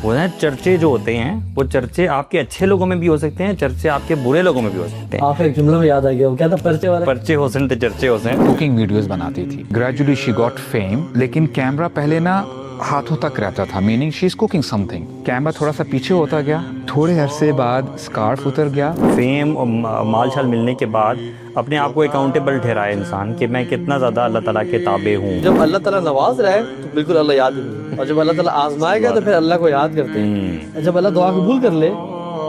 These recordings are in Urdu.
وہ نا چرچے جو ہوتے ہیں وہ چرچے آپ کے اچھے لوگوں میں بھی ہو سکتے ہیں, چرچے آپ کے برے لوگوں میں بھی ہو سکتے ہیں. آپ ایک جملہ میں یاد آ گیا, وہ کیا تھا, پرچے والا, پرچے حسین تھے چرچے حسین. کوکنگ ویڈیوز بناتی تھی. گریجولی شی گاٹ فیم, لیکن کیمرہ پہلے نا ہاتھوں تک رہتا تھا, meaning she is cooking some thing. Camera تھوڑا سا پیچھے ہوتا گیا, تھوڑے عرصے بعد اسکارف اتر گیا. فیم اور مال شال ملنے کے بعد اپنے آپ کو اکاؤنٹیبل ٹھہرائے انسان کہ میں کتنا زیادہ اللہ تعالیٰ کے تابع ہوں. جب اللہ تعالیٰ نواز رہا ہے تو بالکل اللہ یاد نہیں, اور جب اللہ تعالیٰ آزمائے گا تو پھر اللہ کو یاد کرتے ہیں. جب اللہ دعا قبول کر لے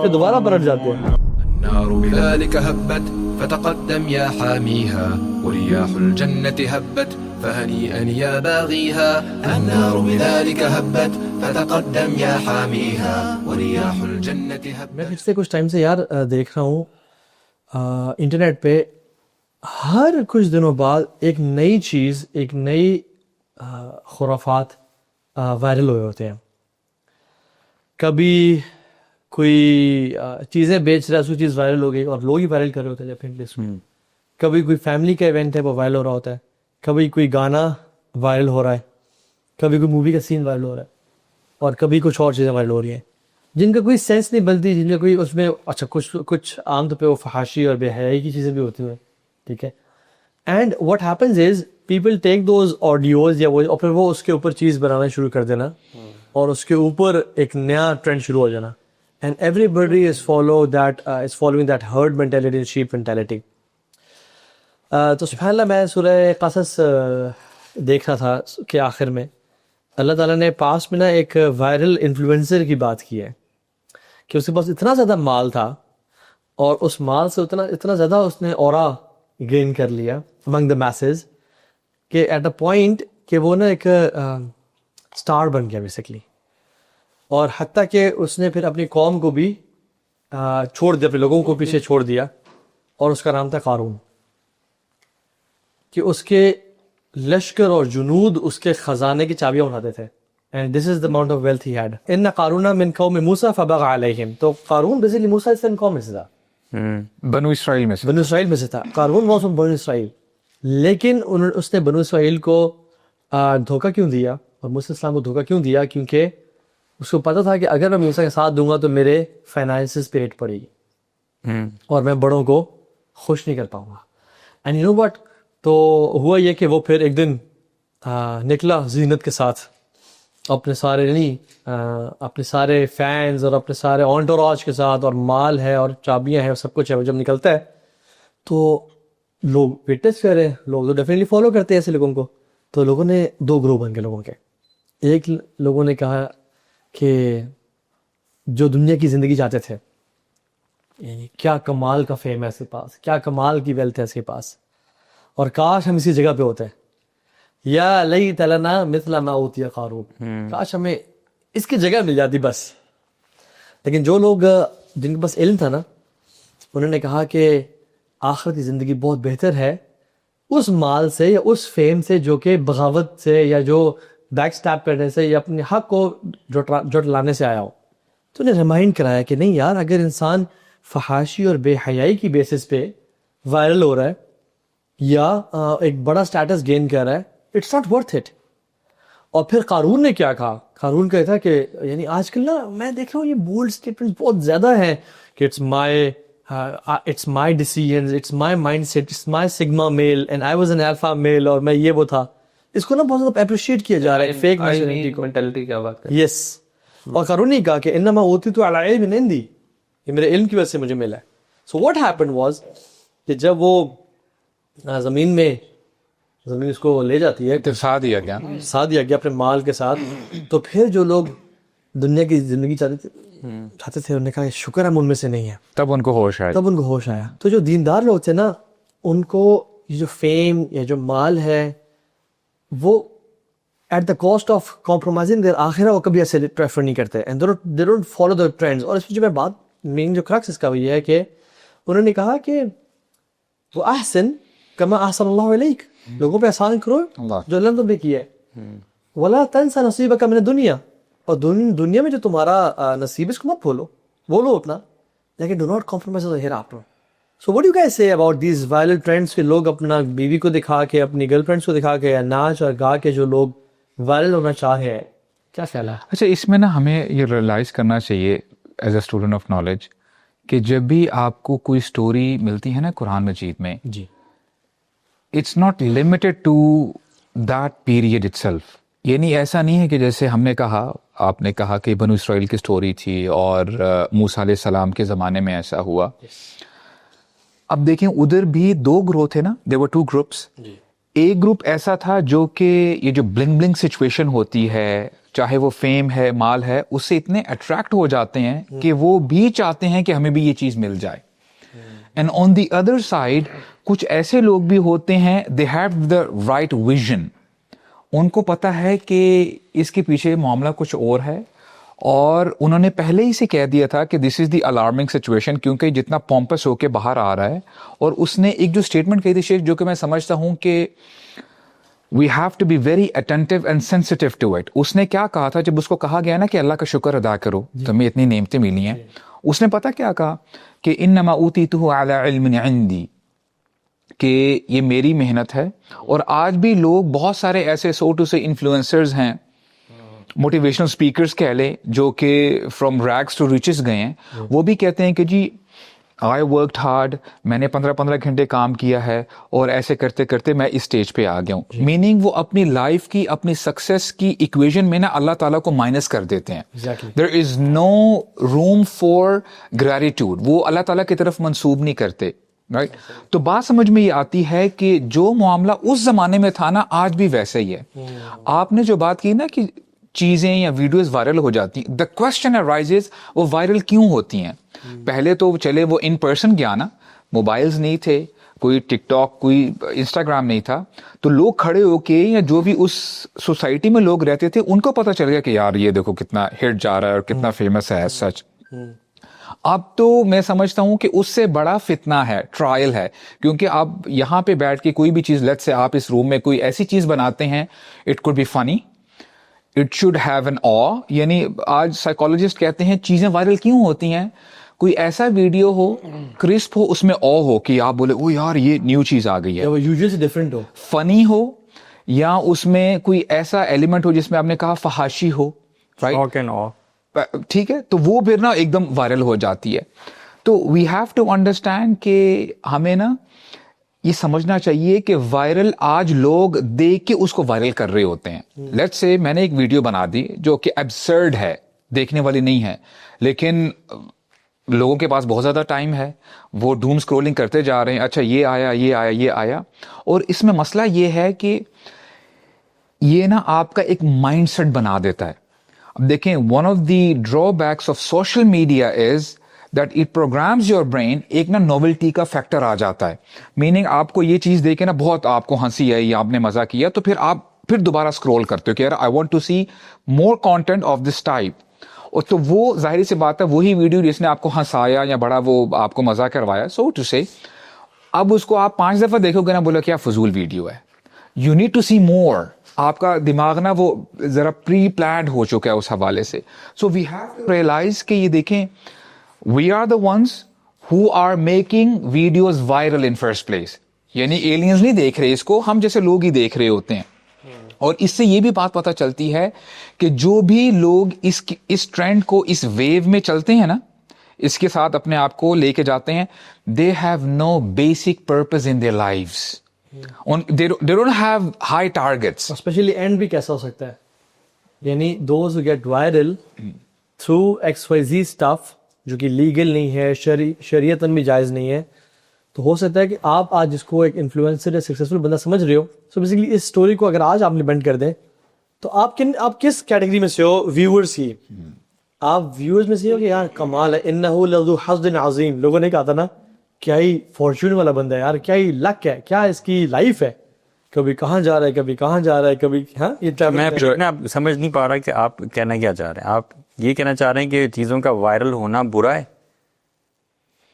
پھر دوبارہ پلٹ جاتے ہیں. النار بذلك هبت فتقدم يا حاميها ورياح الجنة هبت فهنيئا يا باغيها. النار بذلك هبت فتقدم يا حاميها ورياح الجنة هبت. میں پچھلے کچھ ٹائم سے یار دیکھ رہا ہوں انٹرنیٹ پہ ہر کچھ دنوں بعد ایک نئی چیز, ایک نئی خرافات وائرل ہوئے ہوتے ہیں. کبھی کوئی چیزیں بیچ رہا ہے, اس کی چیز وائرل ہو گئی اور لوگ ہی وائرل کر رہے ہوتے ہیں ڈیفینٹلی اس میں. کبھی کوئی فیملی کا ایونٹ ہے وہ وائرل ہو رہا ہوتا ہے, کبھی کوئی گانا وائرل ہو رہا ہے, کبھی کوئی مووی کا سین وائرل ہو رہا ہے, اور کبھی کچھ اور چیزیں وائرل ہو رہی ہیں جن کا کوئی سینس نہیں بنتی, جن کا کوئی اس میں اچھا کچھ عام طور پہ وہ فحاشی اور بے حیائی کی چیزیں بھی ہوتی ہیں, ٹھیک ہے. And what happens is people take those audios یا وہ, اور پھر وہ اس کے اوپر چیز بنانا شروع کر دینا, اور اس کے اوپر ایک نیا ٹرینڈ شروع ہو جانا. And everybody is following that herd mentality, sheep mentality. تو سبحان اللہ, میں سورہ قصص دیکھ رہا تھا کہ آخر میں اللہ تعالیٰ نے پاس میں نا ایک وائرل انفلوئنسر کی بات کی ہے کہ اس کے پاس اتنا زیادہ مال تھا, اور اس مال سے اتنا زیادہ اس نے اورا گین کر لیا among the masses کہ ایٹ اے پوائنٹ کہ وہ نا ایک اسٹار بن گیا بیسکلی. اور حتیٰ کہ اس نے پھر اپنی قوم کو بھی چھوڑ دیا, اپنے لوگوں کو پیچھے چھوڑ دیا, اور اس کا نام تھا قارون. کہ اس کے لشکر اور جنود اس کے خزانے کی چابیاں اٹھاتے تھے. And this is the amount of wealth he had. ان قارون من قوم موسیٰ فبغى علیہم. تو قارون بیسکلی موسیٰ سے قوم میں سے تھا, بنو اسرائیل میں سے, بنو اسرائیل میں سے تھا. قارون was from بنو اسرائیل, لیکن اس نے بنو اسرائیل کو دھوکہ کیوں دیا, اور موسیٰ السلام کو دھوکہ کیوں دیا؟ کیونکہ اس کو پتہ تھا کہ اگر میں موسیٰ کے ساتھ دوں گا تو میرے فائنانسز پہ ریٹ پڑے گی اور میں بڑوں کو خوش نہیں کر پاؤں گا. اینڈ یو نو واٹ, تو ہوا یہ کہ وہ پھر ایک دن نکلا زینت کے ساتھ, اپنے سارے فینز اور اپنے سارے انٹوراج کے ساتھ, اور مال ہے اور چابیاں ہیں اور سب کچھ ہے. وہ جب نکلتا ہے تو لوگ وٹنس کر رہے ہیں, لوگ تو ڈیفینیٹلی فالو کرتے ہیں ایسے لوگوں کو. تو لوگوں نے دو گروہ بن گئے لوگوں کے. ایک لوگوں نے کہا کہ جو دنیا کی زندگی چاہتے تھے, یعنی کیا کمال کا فیم ہے اس کے پاس, کیا کمال کی ویلتھ ہے اس کے پاس, اور کاش ہم اسی جگہ پہ ہوتے ہیں. یا لیت لنا مثل ما اوتی قارون, کاش ہمیں اس کی جگہ مل جاتی بس. لیکن جو لوگ جن کے پاس علم تھا نا, انہوں نے کہا کہ آخرت کی زندگی بہت بہتر ہے اس مال سے یا اس فیم سے جو کہ بغاوت سے یا جو بیک سٹیپ کرنے سے یا اپنے حق کو جھٹلانے سے آیا ہو. تو انہیں ریمائنڈ کرایا کہ نہیں یار, اگر انسان فحاشی اور بے حیائی کی بیسس پہ وائرل ہو رہا ہے یا ایک بڑا سٹیٹس گین کر رہا ہے, اٹس ناٹ ورتھ اٹ. اور پھر قارون نے کیا کہا, قارون کہتا ہے کہ یعنی آج کل نا میں دیکھ رہا ہوں یہ بولڈ اسٹیٹمنٹ بہت زیادہ ہیں کہ it's my decisions, it's my mindset, it's my sigma male and I was an alpha male, اور میں یہ وہ تھا. اس کو نا بہت زیادہ اپریشیٹ کیا جا رہا ہے, فیک مینٹلٹی کی بات کریں. یس. اور قارون نے کہا کہ انما اوتیت علی علم عندی, یہ میرے علم کی وجہ سے مجھے ملا ہے. سو واٹ ہیپنڈ واز کہ جب وہ زمین اس کو لے جاتی ہے, ساتھ دیا گیا اپنے مال کے ساتھ, تو پھر جو لوگ دنیا کی زندگی چاہتے تھے انہوں نے کہا کہ شکر ہم ان میں سے نہیں ہیں. تب ان کو ہوش آیا. تو جو دیندار لوگ تھے نا, ان کو یہ جو فیم یا جو مال ہے وہ at the cost of compromising their آخرہ وہ کبھی ایسے پریفر نہیں کرتے, and they don't follow the trends. اور اس میں جو میں بات مین جو کرکس اس کا یہ ہے کہ انہوں نے کہا کہ وہ احسن کما احسن اللہ علیک, لوگوں پہ احسان کرو جو اللہ نے تمہیں کیا ہے. ولا تنسى نصیبک من الدنیا, اور دنیا میں جو تمہارا نصیب اس کو مت بھولو, بولو اپنا, لیکن do not compromise the hereafter. So what you guys say about these viral trends کہ لوگ اپنا بیوی کو دکھا کے, اپنی گرل فرینڈس کو دکھا کے, یا ناچ اور گا کے جو لوگ وائرل ہونا چاہ رہے ہیں, کیا خیال ہے؟ اچھا اس میں نا ہمیں یہ ریئلائز کرنا چاہیے as a student of knowledge کہ جب بھی آپ کو کوئی سٹوری ملتی ہے نا قرآن مجید میں, جی it's not limited to that period itself. یعنی ایسا نہیں ہے کہ جیسے ہم نے کہا, آپ نے کہا کہ بنو اسرائیل کی سٹوری تھی اور موسیٰ علیہ السلام کے زمانے میں ایسا ہوا. اب دیکھیں ادھر بھی دو گروہ تھے نا, there were two groups. ایک گروپ ایسا تھا جو کہ یہ جو بلنگ بلنگ سچویشن ہوتی ہے, چاہے وہ فیم ہے, مال ہے, اس سے اتنے اٹریکٹ ہو جاتے ہیں کہ وہ بھی چاہتے ہیں کہ ہمیں بھی یہ چیز مل جائے. And on the other side کچھ ایسے لوگ بھی ہوتے ہیں, they have the right vision, ان کو پتا ہے کہ اس کے پیچھے معاملہ کچھ اور ہے, اور انہوں نے پہلے ہی سے کہہ دیا تھا کہ دس از دی الارمنگ سچویشن, کیونکہ جتنا پومپس ہو کے باہر آ رہا ہے. اور اس نے ایک جو اسٹیٹمنٹ کہی تھی شیخ, جو کہ میں سمجھتا ہوں کہ we have to be very attentive and sensitive to it. اس نے کیا کہا تھا جب اس کو کہا گیا نا کہ اللہ کا شکر ادا کرو, تمہیں اتنی نعمتیں ملی ہیں, اس نے پتا کیا کہا کہ انما اوتیتہ علی علم عندی, کہ یہ میری محنت ہے. اور آج بھی لوگ بہت سارے ایسے سو ٹو سے انفلوئنسرز ہیں, موٹیویشنل اسپیکرز کہہ لیں, جو کہ فرام ریگس ٹو ریچز گئے ہیں, وہ بھی کہتے ہیں کہ جی آئی ورکڈ ہارڈ, میں نے 15 گھنٹے کام کیا ہے اور ایسے کرتے کرتے میں اس اسٹیج پہ آ گیا ہوں. میننگ وہ اپنی لائف کی, اپنی سکسیس کی ایکویژن میں نا اللہ تعالیٰ کو مائنس کر دیتے ہیں. دیر از نو روم فار گریٹیوڈ, وہ اللہ تعالیٰ کی طرف منسوب نہیں کرتے. رائٹ, تو بات سمجھ میں یہ آتی ہے کہ جو معاملہ اس زمانے میں تھا نا, آج بھی ویسے ہی ہے. آپ نے جو بات کی نا کہ چیزیں یا ویڈیوز وائرل ہو جاتی ہیں, دا کوسچن ارائزز وہ وائرل کیوں ہوتی ہیں؟ پہلے تو چلے وہ ان پرسن گیا نا, موبائلز نہیں تھے, کوئی ٹک ٹاک, کوئی انسٹاگرام نہیں تھا, تو لوگ کھڑے ہو کے یا جو بھی اس سوسائٹی میں لوگ رہتے تھے ان کو پتہ چل گیا کہ یار یہ دیکھو کتنا ہٹ جا رہا ہے اور کتنا فیمس ہے ایز سچ. اب تو میں سمجھتا ہوں کہ اس سے بڑا فتنہ ہے, ٹرائل ہے, کیونکہ آپ یہاں پہ بیٹھ کے کوئی بھی چیز, لیٹ سے آپ اس روم میں کوئی ایسی چیز بناتے ہیں, اٹ کوڈ بی فنی, اٹ شوڈ ہیو این آ. یعنی آج سائیکالوجسٹ کہتے ہیں چیزیں وائرل کیوں ہوتی ہیں, کوئی ایسا ویڈیو ہو, کرسپ ہو, اس میں آ ہو کہ آپ بولے او یار یہ نیو چیز آ گئی ہے, وہ یوزول سے ڈفرینٹ ہو, فنی ہو, یا اس میں کوئی ایسا ایلیمنٹ ہو جس میں آپ نے کہا فحاشی ہو, رائٹ, ٹھیک ہے, تو وہ پھر نا ایک دم وائرل ہو جاتی ہے. تو وی ہیو ٹو انڈرسٹینڈ کہ ہمیں نا یہ سمجھنا چاہیے کہ وائرل آج لوگ دیکھ کے اس کو وائرل کر رہے ہوتے ہیں. لیٹ سے میں نے ایک ویڈیو بنا دی جو کہ ایبسرڈ ہے, دیکھنے والی نہیں ہے, لیکن لوگوں کے پاس بہت زیادہ ٹائم ہے, وہ ڈوم اسکرولنگ کرتے جا رہے ہیں, اچھا یہ آیا یہ آیا یہ آیا. اور اس میں مسئلہ یہ ہے کہ یہ نا آپ کا ایک مائنڈ سیٹ بنا دیتا ہے. اب دیکھیں, one of the drawbacks of social media is that it programs your brain. ایک نا نوولٹی کا فیکٹر آ جاتا ہے, میننگ آپ کو یہ چیز دیکھے نا بہت آپ کو ہنسی آئی یا آپ نے مزہ کیا, تو پھر دوبارہ اسکرول کرتے ہو کہ یار I want to see more content of this type. اور تو وہ ظاہری سی بات ہے وہی ویڈیو جس نے آپ کو ہنسایا یا بڑا وہ آپ کو مزہ کروایا, سو ٹو سے, اب اس کو آپ 5 دفعہ دیکھو گے نا, بولو کیا فضول ویڈیو ہے. یو نیڈ ٹو سی مور. آپ کا دماغ نا وہ ذرا پری پلانڈ ہو چکا ہے اس حوالے سے. So we have to realise کہ یہ دیکھیں, we are the ones who are making videos viral in first place. یعنی ایلینز نہیں دیکھ رہے اس کو, ہم جیسے لوگ ہی دیکھ رہے ہوتے ہیں. اور اس سے یہ بھی بات پتہ چلتی ہے کہ جو بھی لوگ اس ٹرینڈ کو, اس ویو میں چلتے ہیں نا, اس کے ساتھ اپنے آپ کو لے کے جاتے ہیں, they have no basic purpose in their lives. They don't have high targets. Especially and بھی کیسا ہو سکتا ہے, یعنی those who get viral through XYZ stuff جو کہ لیگل نہیں ہے, شریعتاً بھی جائز نہیں ہے. تو ہو سکتا ہے کہ آپ آج جس کو ایک انفلوئنسر یا سکسیزفل بندہ سمجھ رہے ہو, سو بیسیکلی اس اسٹوری کو اگر آج آپ نے بینڈ کر دیں تو آپ کس کیٹیگری میں سے ہو؟ ویورس کی. آپ ویورز میں سے ہو کہ یار کمال ہے, انہ لذو حظ عظیم. لوگوں نے کہا تھا نا کیا ہی فارچون والا بندہ ہے یار, کیا ہی لک ہے, کیا اس کی لائف ہے, کبھی کہاں جا رہا ہے کبھی کہاں جا رہا ہے کبھی. ہاں میں سمجھ نہیں پا رہا کہ آپ کہنا کیا چاہ رہے ہیں. آپ یہ کہنا چاہ رہے ہیں کہ چیزوں کا وائرل ہونا برا ہے,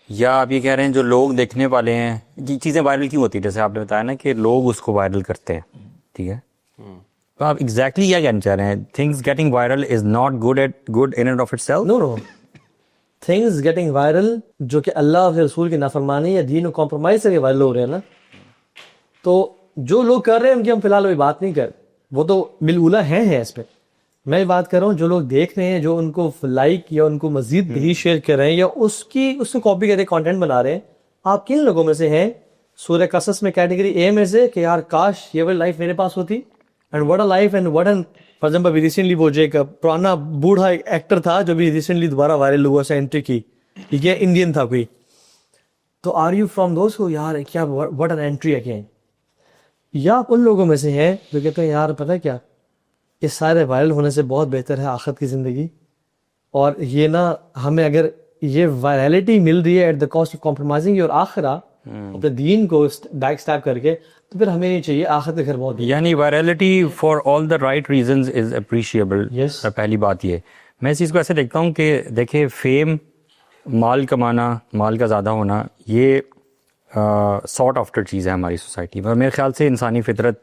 یا آپ یہ کہہ رہے ہیں جو لوگ دیکھنے والے ہیں یہ چیزیں وائرل کیوں ہوتی ہیں؟ جیسے آپ نے بتایا نا کہ لوگ اس کو وائرل کرتے ہیں, ٹھیک ہے, تو آپ ایگزیکٹلی کیا کہنا چاہ رہے ہیں؟ Things getting viral is not good in and of itself. No things getting viral جو کہ اللہ اور رسول کی نافرمانی یا دین و کمپرومائز سے وائرل ہو رہے ہیں نا, تو جو لوگ کر رہے ہیں ان کی ہم فی الحال ابھی بات نہیں کر, وہ تو بالولا ہیں اس پہ, میں بات کر رہا ہوں جو لوگ دیکھ رہے ہیں, جو ان کو لائک یا ان کو مزید بھی شیئر کر رہے ہیں یا اس کو کاپی کر کے کانٹینٹ بنا رہے ہیں, آپ کن لوگوں میں سے ہیں سورہ قصص میں کیٹیگری اے میں سے کہ یار کاش یہ والی لائف میرے پاس ہوتی, and what a life and what an, for example ابھی ریسنٹلی وہ جو ایک پرانا بوڑھا ایکٹر تھا جو بھی ریسنٹلی دوبارہ وائرل ہوا, سے انٹری کی, ٹھیک ہے, انڈین تھا کوئی, تو آر یو فرام دوز کو یار کیا واٹ این انٹری اگین, یا آپ ان لوگوں میں سے ہیں جو کہتے ہیں یار پتہ ہے کیا, یہ سارے وائرل ہونے سے بہت بہتر ہے آخرت کی زندگی, اور یہ نا ہمیں اگر یہ وائرلٹی مل رہی ہے at the cost of compromising your آخرہ, اپنے دین کو بیک اسٹیپ کر کے, تو پھر ہمیں نہیں چاہیے آخرت کے گھر بہت دور. یعنی وائرلٹی for all the right reasons is appreciable. پہلی بات یہ, میں اس چیز کو ایسے دیکھتا ہوں کہ دیکھیں فیم, مال کمانا, مال کا زیادہ ہونا, یہ سارٹ آفٹر چیز ہے ہماری سوسائٹی میں, اور میرے خیال سے انسانی فطرت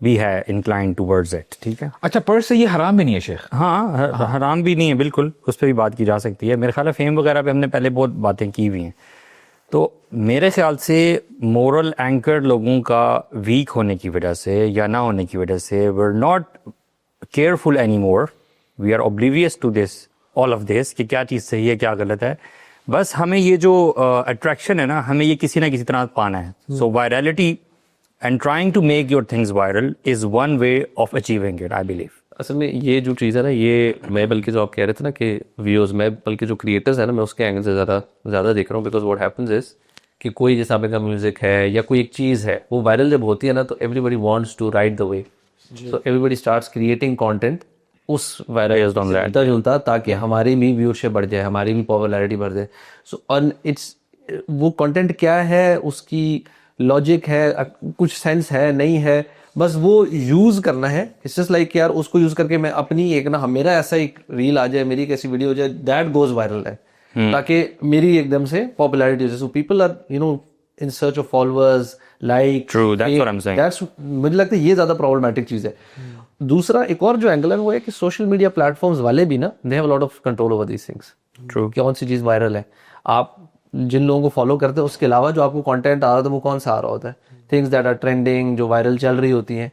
بھی ہے انکلائن ٹورڈز اٹ, ٹھیک ہے. اچھا پر سے یہ حرام بھی نہیں ہے شیخ؟ ہاں حرام بھی نہیں ہے بالکل, اس پہ بھی بات کی جا سکتی ہے. میرے خیال ہے فیم وغیرہ پہ ہم نے پہلے بہت باتیں کی ہوئی ہیں. تو میرے خیال سے مورل اینکر لوگوں کا ویک ہونے کی وجہ سے یا نہ ہونے کی وجہ سے we are not careful anymore, we are oblivious to this all of this کہ کیا چیز صحیح ہے کیا غلط ہے. بس ہمیں یہ جو اٹریکشن ہے نا, ہمیں یہ کسی نہ کسی طرح پانا ہے. So virality and trying to make your things viral is one way of achieving it, I believe. اصل میں یہ جو چیز ہے نا, یہ میں بلکہ جو آپ کہہ رہے تھے نا کہ ویوز, میں بلکہ جو کریٹرز ہیں نا, میں اس کے اینگل سے زیادہ دیکھ رہا ہوں. بیکاز واٹ ہیپنز از کہ کوئی جیسا آپ کا میوزک ہے یا کوئی ایک چیز ہے, وہ وائرل جب ہوتی ہے نا, تو everybody wants to ride the wave, so everybody starts creating content اس وائرل ملتا جلتا, تاکہ ہماری بھی ویورشپ بڑھ جائے, ہماری بھی پاپولیرٹی بڑھ جائے. سو اٹس وہ کانٹینٹ کیا ہے, اس کی لاجک ہے, کچھ سینس ہے نہیں ہے, بس وہ یوز کرنا ہے. اٹس جسٹ لائک یار اس کو یوز کر کے میں اپنی ایک نا, میرا ایسا ایک ریل آ جائے, میری ایک ایسی ویڈیو ہو جائے, دیٹ گوز وائرل ہے, تاکہ میری ایک دم سے پاپولیرٹی ہو جائے. So people are you know in search of followers, like. True, that's what I'm saying. مجھے لگتا ہے یہ زیادہ پرابلمٹک چیز ہے. دوسرا ایک اور جو اینگل ہے وہ ہے کہ سوشل میڈیا پلیٹ فارمز والے بھی نا, they have lot of control over these things. True. کون سی چیز وائرل ہے, آپ جن لوگوں کو فالو کرتے ہیں اس کے علاوہ جو آپ کو کانٹینٹ آ رہا ہوتا ہے وہ کون سا آ رہا ہوتا ہے. تھنگس دیٹ آر ٹرینڈنگ, جو وائرل چل رہی ہوتی ہیں,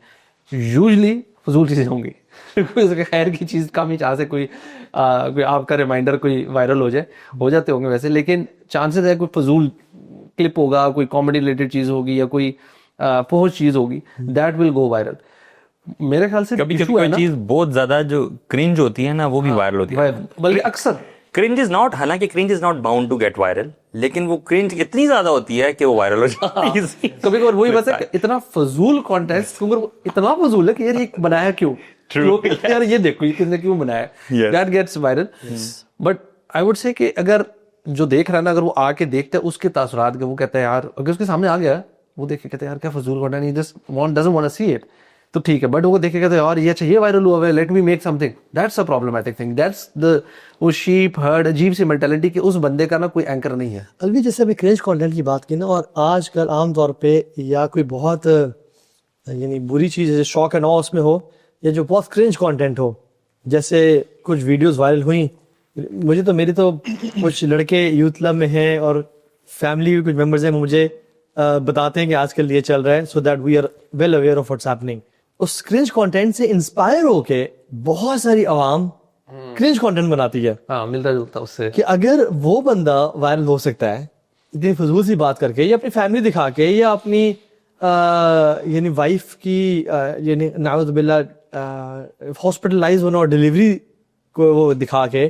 یوزلی فضول چیزیں ہوں گی. کوئی خیر کی چیز کم ہی چانس ہے کوئی آپ کا ریمائنڈر کوئی وائرل ہو جاتے ہوں گے ویسے, لیکن چانسز ہے کوئی فضول کلپ ہوگا, کوئی کامیڈی ریلیٹڈ چیز ہوگی یا کوئی پوسٹ چیز ہوگی, دیٹ ول گو وائرل. میرے خیال سے کبھی کوئی چیز بہت زیادہ جو کرنج ہوتی ہے نا, وہ بھی وائرل ہوتی ہے. بلکہ اکثر کرنج از ناٹ, حالانکہ cringe is not bound to get viral, لیکن وہ کرنج اتنی زیادہ ہوتی ہے کہ وہ وائرل ہو جاتی ہے. کبھی کبھار وہی بس ہے کہ اتنا فضول کانٹینٹ, اتنا فضول ہے کہ یار یہ بنایا کیوں, یار یہ دیکھو یہ کس نے کیوں بنایا, that gets viral. But I would say کہ اگر جو دیکھ رہا ہے نا, اگر وہ آ کے دیکھتا ہے اس کے تاثرات کے, وہ کہتا ہے یار, اگر اس کے سامنے آ گیا وہ دیکھ کے کہتا ہے یار کیا فضول content, just doesn't want to see it, تو ٹھیک ہے. بٹ وہ دیکھے گا تو یار یہ اچھا یہ وائرل ہوا ہے, let me make some thing, that's a problematic thing. That's the وہ شیپ ہرڈ عجیب سی مینٹلٹی کہ اس بندے کا نا کوئی اینکر نہیں ہے. الوی جیسے ابھی کرنج کانٹینٹ کی بات کی نا, اور آج کل عام طور پہ یا کوئی بہت یعنی بری چیز جیسے شوق اینڈ آ اس میں ہو, یا جو بہت کرنج کانٹینٹ ہو, جیسے کچھ ویڈیوز وائرل ہوئیں, مجھے تو میری تو کچھ لڑکے یوتھ کلب میں ہیں اور فیملی کچھ ممبرز ہیں, مجھے بتاتے ہیں کہ آج کل یہ چل رہا ہے, so that we are well aware of what's happening. اس کرنج کانٹینٹ سے انسپائر ہو کے بہت ساری عوام کرنج کانٹینٹ بناتی ہے. ہاں ملتا جلتا اس سے, کہ اگر وہ بندہ وائرل ہو سکتا ہے اتنی فضول سی بات کر کے, یا اپنی فیملی دکھا کے, یا اپنی یعنی وائف کی یعنی نعوذ باللہ ہاسپٹلائز ہونا اور ڈلیوری کو وہ دکھا کے,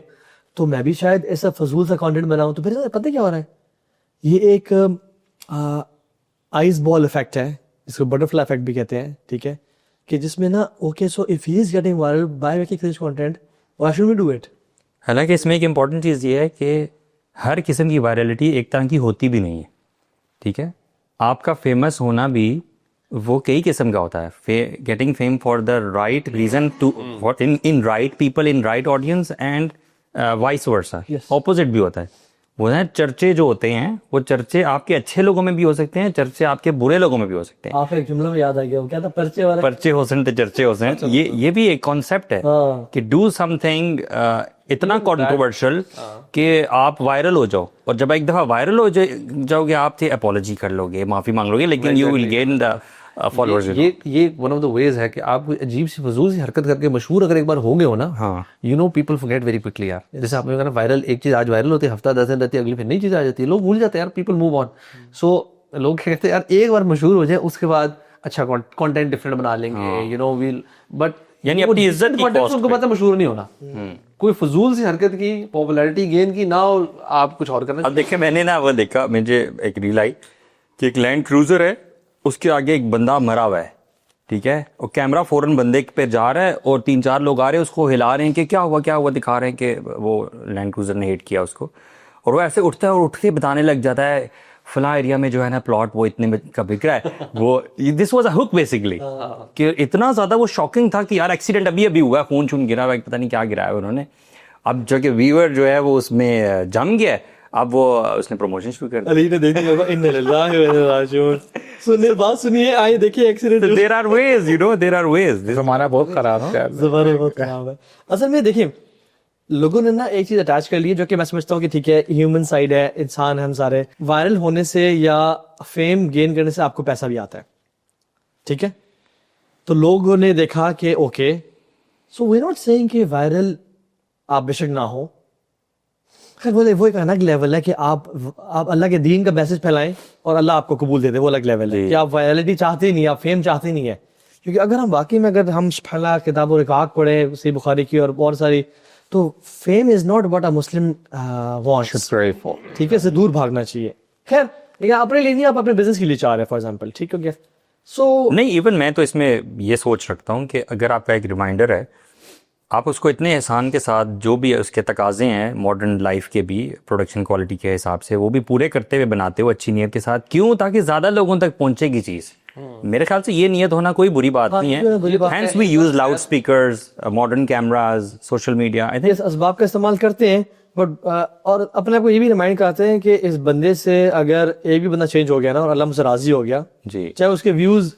تو میں بھی شاید ایسا فضول سا کانٹینٹ بناؤں. تو پھر پتہ کیا ہو رہا ہے, یہ ایک آئس بال افیکٹ ہے, اس کو بٹر فلائی افیکٹ بھی کہتے ہیں, ٹھیک ہے, کہ جس میں نا okay so if he is getting viral by making cringe content, why should we do it. حالانکہ اس میں ایک امپورٹنٹ چیز یہ ہے کہ ہر قسم کی وائرلٹی ایک طرح کی ہوتی بھی نہیں ہے, ٹھیک ہے. آپ کا فیمس ہونا بھی وہ کئی قسم کا ہوتا ہے. Getting fame for the right reason to in right people in right audience and vice versa. Opposite بھی ہوتا ہے. وہ نا چرچے جو ہوتے ہیں, وہ چرچے آپ کے اچھے لوگوں میں بھی ہو سکتے ہیں, چرچے آپ کے برے لوگوں میں بھی ہو سکتے ہیں. آپ ایک جملہ میں یاد آ گیا, وہ کیا تھا, پرچے والا, پرچے حسن تے چرچے حسن. یہ بھی ایک کانسیپٹ ہے کہ ڈو سم تھنگ اتنا کنٹروورشل کہ آپ وائرل ہو جاؤ, اور جب ایک دفعہ وائرل ہو جاؤ گے آپ سے اپالوجی کر لو گے, معافی مانگ لو گے, لیکن you will gain the followers. یہ ون آف دا ویز ہے کہ آپ کوئی عجیب سی فضول سی حرکت کر کے مشہور اگر ایک بار ہو گئے ہو نا, ہاں, you know people forget very quickly یار. جیسے آپ نے کہا وائرل, ایک چیز آج وائرل ہوتی ہے, ہفتہ 10 دن رہتی ہے, اگلی پھر نئی چیز آ جاتی ہے, لوگ بھول جاتے ہیں یار, پیپل موو آن. سو لوگ کہتے ہیں یار ایک بار مشہور ہو جائے اس کے بعد اچھا کانٹینٹ ڈفرینٹ بنا لیں گے, یو نو ویل, بٹ یعنی اپنی عزت کی ان کو پتہ مشہور نہیں ہونا, کوئی فضول سی حرکت کی, پاپولیرٹی گین کی, نہ آپ کچھ اور کرنا. اب دیکھیں میں نے نا وہ دیکھا, مجھے ایک ریل آئی کہ ایک لینڈ کروزر ہے, اس کے آگے ایک بندہ مرا ہوا ہے, ٹھیک ہے, اور کیمرہ فوراً بندے پہ جا رہا ہے اور 3-4 لوگ آ رہے ہیں اس کو ہلا رہے ہیں کہ کیا ہوا, دکھا رہے ہیں کہ وہ لینڈ کروزر نے ہٹ کیا اس کو, اور وہ ایسے اٹھتا ہے اور اٹھ کے بتانے لگ جاتا ہے فلاں ایریا میں جو ہے نا پلاٹ وہ اتنے میں کا بک رہا ہے. وہ this was a hook basically, کہ اتنا زیادہ وہ شاکنگ تھا کہ یار ایکسیڈنٹ ابھی ہوا ہے, خون چون گرا ہوا ہے, پتہ نہیں کیا گرا ہے انہوں نے. اب جو کہ ویور جو ہے وہ اس میں جم گیا, اب وہ اس نے پروموشن شروع کر دی. علی نے دیکھ لیا ان للہ و انا راجعون. سنیے بات سنیے, آئے دیکھیے accident. There are ways, you know, there are ways. زمانہ بہت خراب ہے, زبان بہت خراب ہے. اصل میں دیکھیں لوگوں نے نا ایک چیز اٹیچ کر لی ہے جو کہ میں سمجھتا ہوں کہ ٹھیک ہے, ہیومن سائڈ ہے, انسان ہے ہم سارے. وائرل ہونے سے یا فیم گین کرنے سے آپ کو پیسہ بھی آتا ہے, ٹھیک ہے, تو لوگوں نے دیکھا کہ okay, so we not seeing کہ وائرل آپ بے شک نہ ہو, خیر وہ ایک الگ لیول ہے کہ آپ اللہ کے دین کا میسج پھیلائیں اور اللہ آپ کو قبول دے دے, وہ الگ لیول ہے کہ آپ وائرلٹی چاہتے نہیں, آپ فیم چاہتے نہیں ہے. کیونکہ اگر ہم واقعی میں اگر ہم پھیلا کتاب و رکاق پڑھیں صحیح بخاری کی اور بہت ساری, تو fame is not what a Muslim wants, ٹھیک ہے, سے دور بھاگنا چاہیے. خیر لیکن اپنے لیے نہیں, آپ اپنے بزنس کے لیے چاہ رہے ہیں فار ایگزامپل, ٹھیک ہو گیا. سو نہیں, ایون میں تو اس میں یہ سوچ رکھتا ہوں کہ اگر آپ کا ایک ریمائنڈر ہے, آپ اس کو اتنے احسان کے ساتھ جو بھی اس کے تقاضے ہیں ماڈرن لائف کے بھی, پروڈکشن کوالٹی کے حساب سے, وہ بھی پورے کرتے ہوئے بناتے ہو اچھی نیت کے ساتھ. کیوں؟ تاکہ زیادہ لوگوں تک پہنچے گی چیز. میرے خیال سے یہ نیت ہونا کوئی بری بات نہیں ہے. Hence we use loud speakers, modern cameras, social media, اس اسباب کا استعمال کرتے ہیں, بٹ اور اپنے آپ کو یہ بھی ریمائنڈ کرتے ہیں کہ اس بندے سے اگر ایک بھی بندہ چینج ہو گیا نا اور اللہ مجھ سے راضی ہو گیا, جی, چاہے اس کے ویوز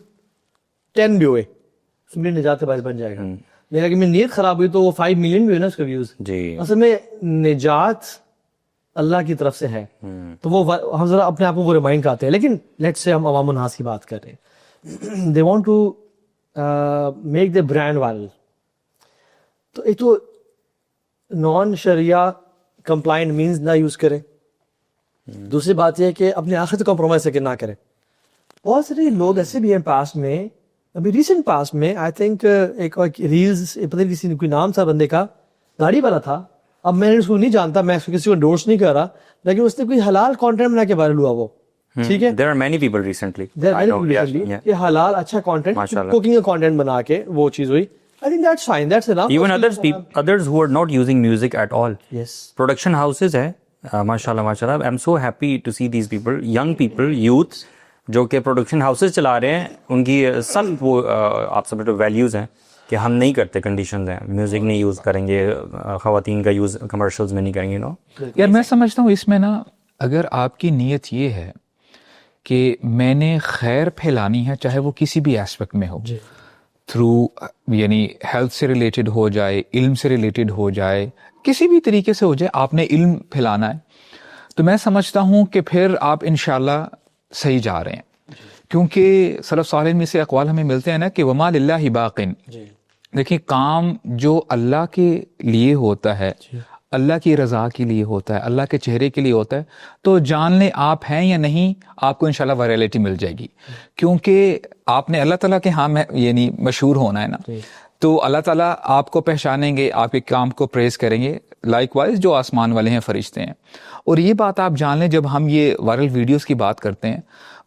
10 بھی ہوئے, اس میں نجات کا باعث بن جائے گا. لیکن اگر میری نیت خراب ہوئی تو وہ 5 ملین بھی ہوئے نا اس کے ویوز, جی, اصل میں نجات اللہ کی طرف سے ہے. تو وہ ہم ذرا اپنے آپ کو وہ ریمائنڈ کرتے ہیں. لیکن لیٹس سے ہم عوام الناس کی بات کر رہے ہیں, they want to make their brand viral. تو ایک تو نان شریعہ کمپلائنٹ مینز نہ یوز کریں, دوسری بات یہ ہے کہ اپنے آخرت کو کمپرومائز کر کے نہ کریں. بہت سارے لوگ ایسے بھی ہیں پاسٹ میں, ابھی ریسنٹ پاسٹ میں آئی تھنک ایک ریلز, پتہ نہیں کسی کوئی نام تھا بندے کا, داڑھی والا تھا, اب میں نے اس کو نہیں جانتا, میں کسی کو انڈورس نہیں کر رہا, لیکن اس نے کوئی حلال کانٹینٹ بنا کے وائرل ہوا وہ, ٹھیک ہے. there are many people recently کہ حلال اچھا کانٹینٹ, کوکنگ کا کانٹینٹ بنا کے وہ چیز ہوئی. I think that's fine, that's enough. even others who are not using music at all. Yes. Production houses ہے, mashallah, I'm so happy to see these people, young people, youth, جو کہ پروڈکشن ہاؤسز چلا رہے ہیں. ان کی سب وہ آپ سب ویلیوز ہیں کہ ہم نہیں کرتے, کنڈیشنز ہیں, میوزک نہیں یوز کریں گے, خواتین کا یوز کمرشلز میں نہیں کریں گے. یار میں سمجھتا ہوں اس میں نا, اگر آپ کی نیت یہ ہے کہ میں نے خیر پھیلانی ہے, چاہے وہ کسی بھی ایسپیکٹ میں ہو, تھرو یعنی ہیلتھ سے ریلیٹڈ ہو جائے, علم سے ریلیٹڈ ہو جائے, کسی بھی طریقے سے ہو جائے, آپ نے علم پھیلانا ہے, تو میں سمجھتا ہوں کہ پھر آپ انشاءاللہ صحیح جا رہے ہیں. کیونکہ سلف صالح میں سے اقوال ہمیں ملتے ہیں نا کہ وما للہ باقٍ. دیکھیں کام جو اللہ کے لیے ہوتا ہے, اللہ کی رضا کے لیے ہوتا ہے, اللہ کے چہرے کے لیے ہوتا ہے, تو جان لیں آپ ہیں یا نہیں, آپ کو انشاءاللہ وائرلٹی مل جائے گی. کیونکہ آپ نے اللہ تعالیٰ کے ہاں یعنی مشہور ہونا ہے نا, تو اللہ تعالیٰ آپ کو پہچانیں گے, آپ کے کام کو پریز کریں گے, لائک وائز جو آسمان والے ہیں, فرشتے ہیں. اور یہ بات آپ جان لیں, جب ہم یہ وائرل ویڈیوز کی بات کرتے ہیں,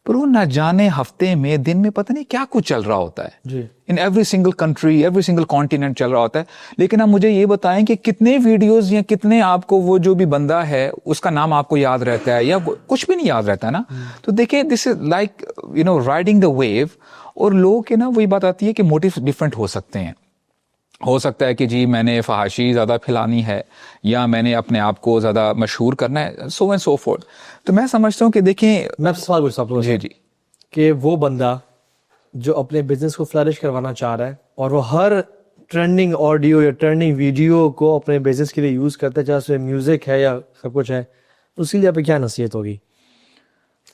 پر وہ نہ جانے ہفتے میں, دن میں, پتہ نہیں کیا کچھ چل رہا ہوتا ہے, in every single country, every single continent چل رہا ہوتا ہے. لیکن آپ مجھے یہ بتائیں کہ کتنے ویڈیوز یا کتنے آپ کو وہ جو بھی بندہ ہے اس کا نام آپ کو یاد رہتا ہے, یا کچھ بھی نہیں یاد رہتا ہے نا. تو دیکھیں this is like you know riding the wave. اور لوگ کے نا وہی بات آتی ہے کہ موٹیو ڈفرینٹ ہو سکتے ہیں. ہو سکتا ہے کہ جی میں نے فحاشی زیادہ پھیلانی ہے, یا میں نے اپنے آپ کو زیادہ مشہور کرنا ہے, سو اینڈ سو فورتھ. تو میں سمجھتا ہوں کہ دیکھیں, میں سوال پوچھتا ہوں جی کہ وہ بندہ جو اپنے بزنس کو فلرش کروانا چاہ رہا ہے اور وہ ہر ٹرینڈنگ آڈیو یا ٹرینڈنگ ویڈیو کو اپنے بزنس کے لیے یوز کرتا ہے, چاہے اس میں میوزک ہے یا سب کچھ ہے, اس کے لیے آپ کی کیا نصیحت ہوگی؟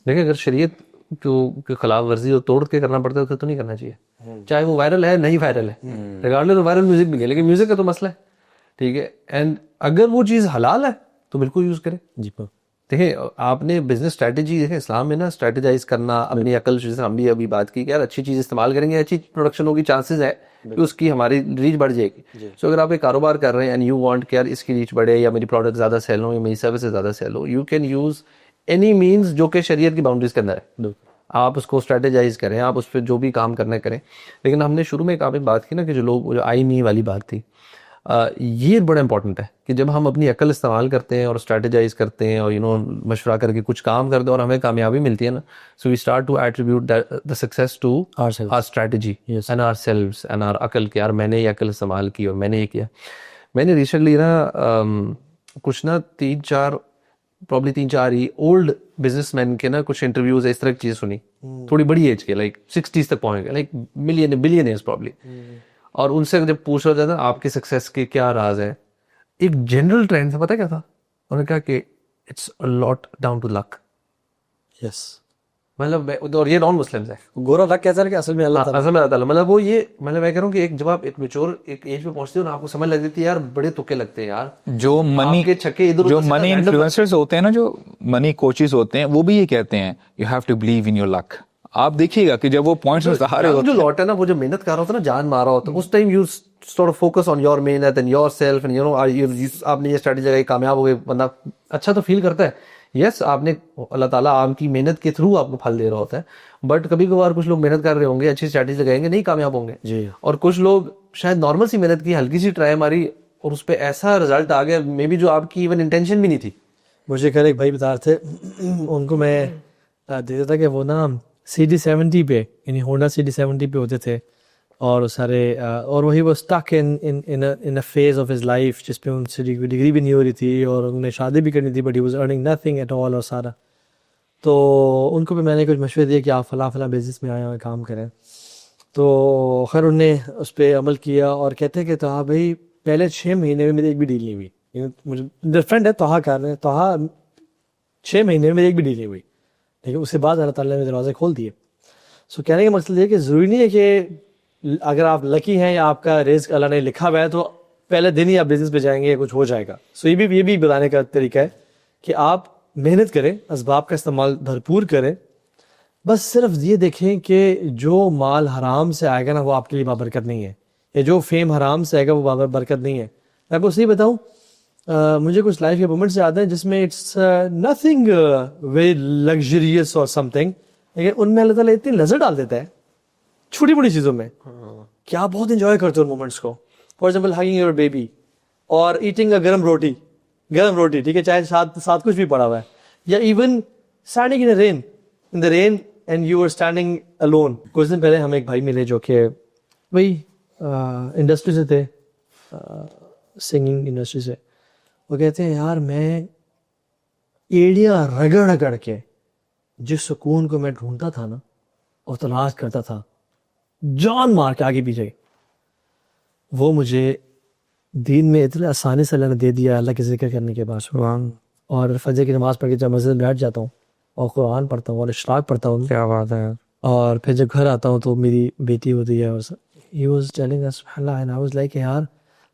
دیکھیں اگر شریعت کی خلاف ورزی اور توڑ کے کرنا پڑتا ہے اسے تو نہیں کرنا چاہیے, چاہے وہ وائرل ہے نہیں وائرل ہے, ریگارڈلیس وائرل میوزک بھی ہے, لیکن میوزک کا تو مسئلہ ہے, ٹھیک ہے. اینڈ اگر وہ چیز حلال ہے تو بالکل یوز کریں. جی دیکھیں آپ نے بزنس اسٹریٹجی دیکھیں اسلام میں نا اسٹریٹجائز کرنا, اپنی عقل جیسے ہم بھی ابھی بات کی کہ یار اچھی چیز استعمال کریں گے اچھی پروڈکشن ہوگی, چانسز ہے کہ اس کی ہماری ریچ بڑھ جائے گی. سو اگر آپ ایک کاروبار کر رہے ہیں اینڈ یو وانٹ کہ یار اس کی ریچ بڑھے یا میری پروڈکٹ زیادہ سیل ہو یا میری سروسز زیادہ سیل ہو, you can use any means جو کہ شریعت کی باؤنڈریز کے اندر ہے, آپ اس کو اسٹریٹجائز کریں, آپ اس پہ جو بھی کام کرنا کریں. لیکن ہم نے شروع میں ایک بات کی نا کہ جو لوگ جو آئی می والی بات تھی, یہ بڑا امپورٹنٹ ہے کہ جب ہم اپنی عقل استعمال کرتے ہیں اور اسٹریٹجائز کرتے ہیں اور مشورہ کر کے کچھ کام کرتے ہیں اور ہمیں کامیابی ملتی ہے نا, so we start to attribute the success to our strategy and our selves and our عقل, کہ یار میں نے یہ عقل استعمال کی اور میں نے یہ کیا. میں نے ریسنٹلی نا کچھ نا 3-4 ہی اولڈ بزنس مین کے نا کچھ انٹرویوز اس طرح کی چیز سنی, تھوڑی بڑی ایج کے, لائک 60s تک پہنچ گئے, لائک بلینئرز پرابلی. اور ان سے جب پوچھ رہا تھا نا آپ کے سکسیس کے کیا راز ہے, ایک جنرل ٹرینڈ سے پتہ کیا تھا, انہوں نے کہا کہ it's a lot down to luck. Yes, مطلب اور یہ نان مسلمز ہیں, گورا لک کہتا ہے کہ اصل میں اللہ تعالیٰ, اصل میں اللہ تعالیٰ, مطلب وہ یہ مطلب میں کہہ رہا ہوں کہ ایک جب آپ ایک میچور ایک ایج پہ پہنچتے ہو نا, آپ کو سمجھ لگ جاتی ہے یار بڑے تکے لگتے ہیں یار, جو منی کے چھکے ادھر جو منی انفلوئنسرز ہوتے ہیں نا, جو منی کوچز ہوتے ہیں, وہ بھی یہ کہتے ہیں you have to believe in your luck. آپ دیکھیے گا کہ جب وہ پوائنٹس سہارے ہوتے جو لوٹ ہے نا, وہ جو محنت کر رہا ہوتا ہے نا, جان مارا ہوتا ہے, اس time you sort of focus on your محنت and yourself and آپ نے یہ اسٹریٹجی لگائی, کامیاب ہو گئے, بندہ اچھا تو فیل کرتا ہے. یس, آپ نے اللہ تعالیٰ آپ کی محنت کے تھرو آپ کو پھل دے رہا ہوتا ہے, بٹ کبھی کبھار کچھ لوگ محنت کر رہے ہوں گے, اچھی اسٹریٹجی لگائیں گے, نہیں کامیاب ہوں گے جی, اور کچھ لوگ شاید نارمل سی محنت کی, ہلکی سی ٹرائی ماری اور اس پہ ایسا رزلٹ آ گیا مے بی جو آپ کی ایون انٹینشن بھی نہیں تھی. مجھے کل ایک بھائی بتا رہے تھے, ان کو میں دیکھتا تھا کہ وہ نا CD70 پہ, یعنی ہونڈا CD70 پہ ہوتے تھے, اور سارے اور وہی وہ stuck in a phase of his life جس پہ ان سے ڈگری بھی نہیں ہو رہی تھی اور انہیں شادی بھی کرنی تھی, but he was earning nothing at all اور سارا. تو ان کو بھی میں نے کچھ مشورے دیے کہ آپ فلاں بزنس میں آئے ہوئے کام کریں. تو خیر انہوں نے اس پہ عمل کیا اور کہتے ہیں کہ توہا بھائی پہلے 6 مہینے میں میری ایک بھی ڈیل نہیں ہوئی. مجھے فرینڈ ہے توہا کر رہے ہیں, توہا 6 مہینے میں میری ایک بھی ڈیل نہیں ہوئی, لیکن اس کے بعد اللہ تعالیٰ نے دروازے کھول دیے. سو کہنے کا مقصد یہ کہ ضروری نہیں ہے کہ اگر آپ لکی ہیں یا آپ کا رزق اللہ نے لکھا ہوا ہے تو پہلے دن ہی آپ بزنس پہ جائیں گے یا کچھ ہو جائے گا. سو یہ بھی بتانے کا طریقہ ہے کہ آپ محنت کریں, اسباب کا استعمال بھرپور کریں, بس صرف یہ دیکھیں کہ جو مال حرام سے آئے گا نا وہ آپ کے لیے بابرکت نہیں ہے, یا جو فیم حرام سے آئے گا وہ بابرکت نہیں ہے. میں آپ کو صحیح بتاؤں, مجھے کچھ لائف کے مومنٹس یاد ہیں جس میں اٹس نتھنگ ویری لگژریس اور سم تھنگ, لیکن ان میں اللہ تعالیٰ اتنی لذت ڈال دیتا ہے چھوٹی بڑی چیزوں میں کہ آپ بہت انجوائے کرتے ہو ان مومنٹس کو. For example hugging your baby اور ایٹنگ اے گرم روٹی, ٹھیک ہے, چاہے ساتھ کچھ بھی پڑا ہوا ہے, یا even standing in the rain and you are standing alone. کچھ دن پہلے ہمیں ایک بھائی ملے جو کہ وہی انڈسٹری سے تھے, سنگنگ انڈسٹری سے. وہ کہتے ہیں یار میں ایڑیاں رگڑ کے جس سکون کو میں ڈھونڈتا تھا نا اور تلاش کرتا تھا جان مار کے آگے پیچھے, وہ مجھے دین میں اتنے آسانی سے اللہ نے دے دیا. اللہ کے ذکر کرنے کے بعد اور فجر کی نماز پڑھ کے جب مسجد میں بیٹھ جاتا ہوں اور قرآن پڑھتا ہوں اور اشراق پڑھتا ہوں, کیا بات ہے, اور پھر جب گھر آتا ہوں تو میری بیٹی ہوتی ہے, اور ہی واز ٹیلنگ اس سبحان اللہ, اینڈ آئی واز لائک یار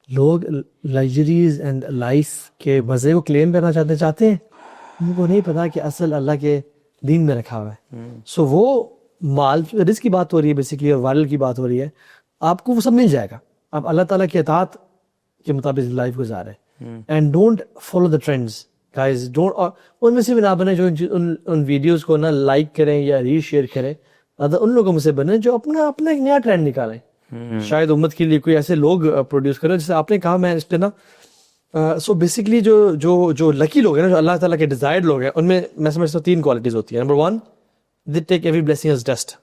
لوگ لگژریز اینڈ لائف کے مزے کو کلیم کرنا چاہتے ہیں, ان کو نہیں پتا کہ اصل اللہ کے دین میں رکھا ہوا ہے. سو وہ مال رزق کی بات ہو رہی ہے بیسیکلی, اور وائرل کی بات ہو رہی ہے, آپ کو وہ سب مل جائے گا. آپ اللہ تعالیٰ کی اطاعت کے مطابق لائف گزارے, and don't follow the trends guys, don't. اور ان میں سے بھی نہ بنے جو ان ویڈیوز کو نہ لائک کریں یا ری شیئر کریں, ان لوگوں میں سے بنے جو اپنا ایک نیا ٹرینڈ نکالیں. شاید امت کے لیے کوئی ایسے لوگ پروڈیوس کریں جیسے آپ نے کہا. میں اس پہ نا سو بیسکلی جو لکی لوگ ہیں نا, جو اللہ تعالیٰ کے ڈیزائرڈ لوگ ہیں, ان میں سمجھتا ہوں 3 کوالٹیز ہوتی ہیں. Number 1, they take every blessing as dust.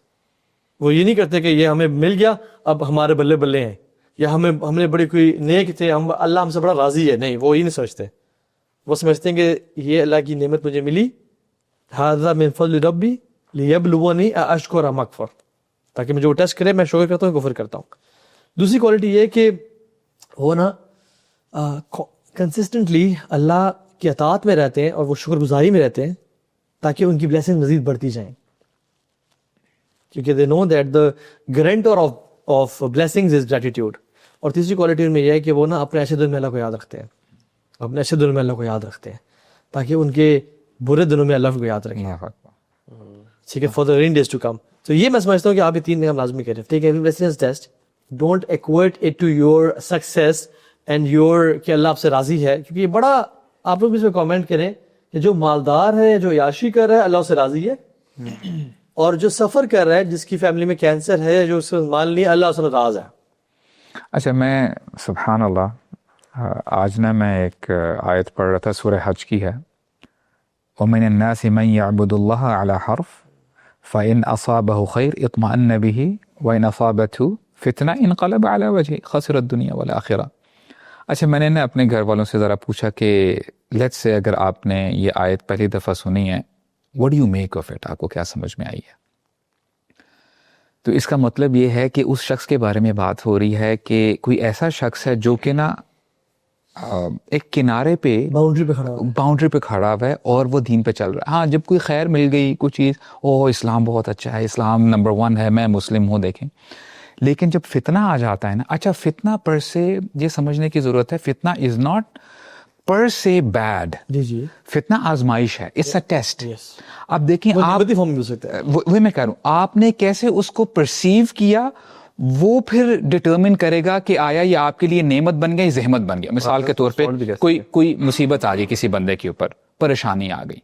وہ یہ نہیں کرتے کہ یہ ہمیں مل گیا اب ہمارے بلے بلے ہیں, یا ہم نے بڑے کوئی نیک تھے, اللہ ہم سے بڑا راضی ہے. نہیں, وہ یہ نہیں سوچتے. وہ سمجھتے ہیں کہ یہ اللہ کی نعمت مجھے ملی, ھذا من فضل ربی لیبلونی اشکر ام اکفر, تاکہ مجھے وہ ٹیسٹ کرے میں شکر کرتا ہوں کفر کرتا ہوں. دوسری کوالٹی یہ کہ وہ نا کنسسٹنٹلی اللہ کی اطاعت میں رہتے ہیں اور وہ شکر گزاری میں رہتے ہیں تاکہ ان کی بلیسنگ مزید بڑھتی جائیں. کیونکہ they know that the granter of blessings is gratitude. اور تیسری کوالٹی ان میں یہ ہے کہ وہ نا اپنے اچھے دن میں اللہ کو یاد رکھتے ہیں, اپنے اچھے دنوں میں اللہ کو یاد رکھتے ہیں تاکہ ان کے برے دنوں میں اللہ کو یاد رکھیں. ٹھیک ہے, for the rain days to come. تو یہ میں سمجھتا ہوں کہ آپ یہ 3 کام لازمی کریں. ٹھیک ہے, blessings test, don't equate it to your success and your کہ اللہ آپ سے راضی ہے, کیونکہ یہ بڑا آپ لوگ اس میں کامنٹ کریں کہ جو مالدار ہے, جو عیاشی کر رہا ہے, اللہ اس سے راضی ہے, اور جو سفر کر رہا ہے, جس کی فیملی میں کینسر ہے, جو اس سے مال نہیں ہے, اللہ اس سے ناراض ہے. اچھا, میں سبحان اللہ آج نا میں ایک آیت پڑھ رہا تھا, سورہ حج کی ہے, وَمِنَ النَّاسِ مَن يَعْبُدُ اللَّهَ عَلَى حَرْفٍ فَإِنْ أَصَابَهُ خَيْرٌ اطْمَأَنَّ بِهِ وَإِنْ أَصَابَتْهُ فِتْنَةٌ انقلب عَلَى وَجْهِهِ خَسِرَ الدُّنْيَا وَالْآخِرَةَ. اچھا, میں نے نا اپنے گھر والوں سے ذرا پوچھا کہ لیٹس سے اگر آپ نے یہ آیت پہلی دفعہ سنی ہے, what do you make of it, آپ کو کیا سمجھ میں آئی ہے؟ تو اس کا مطلب یہ ہے کہ اس شخص کے بارے میں بات ہو رہی ہے کہ کوئی ایسا شخص ہے جو کہ نا ایک کنارے پہ باؤنڈری پہ کھڑا ہوا ہے اور وہ دین پہ چل رہا ہے. ہاں, جب کوئی خیر مل گئی, کوئی چیز, اسلام بہت اچھا ہے, اسلام نمبر 1 ہے, میں مسلم ہوں, دیکھیں. لیکن جب فتنہ آ جاتا ہے نا, اچھا فتنہ پر سے یہ سمجھنے کی ضرورت ہے, فتنہ از ناٹ پر سے بیڈ. جی, فتنہ آزمائش ہے, اٹس اے ٹیسٹ. اب دیکھیں, آپ وہی میں کہہ رہا ہوں, آپ نے کیسے اس کو پرسیو کیا, وہ پھر ڈٹرمن کرے گا کہ آیا یہ آپ کے لیے نعمت بن گیا, زحمت بن گیا. مثال کے طور پہ کوئی مصیبت آ گئی کسی بندے کے اوپر, پریشانی آ گئی,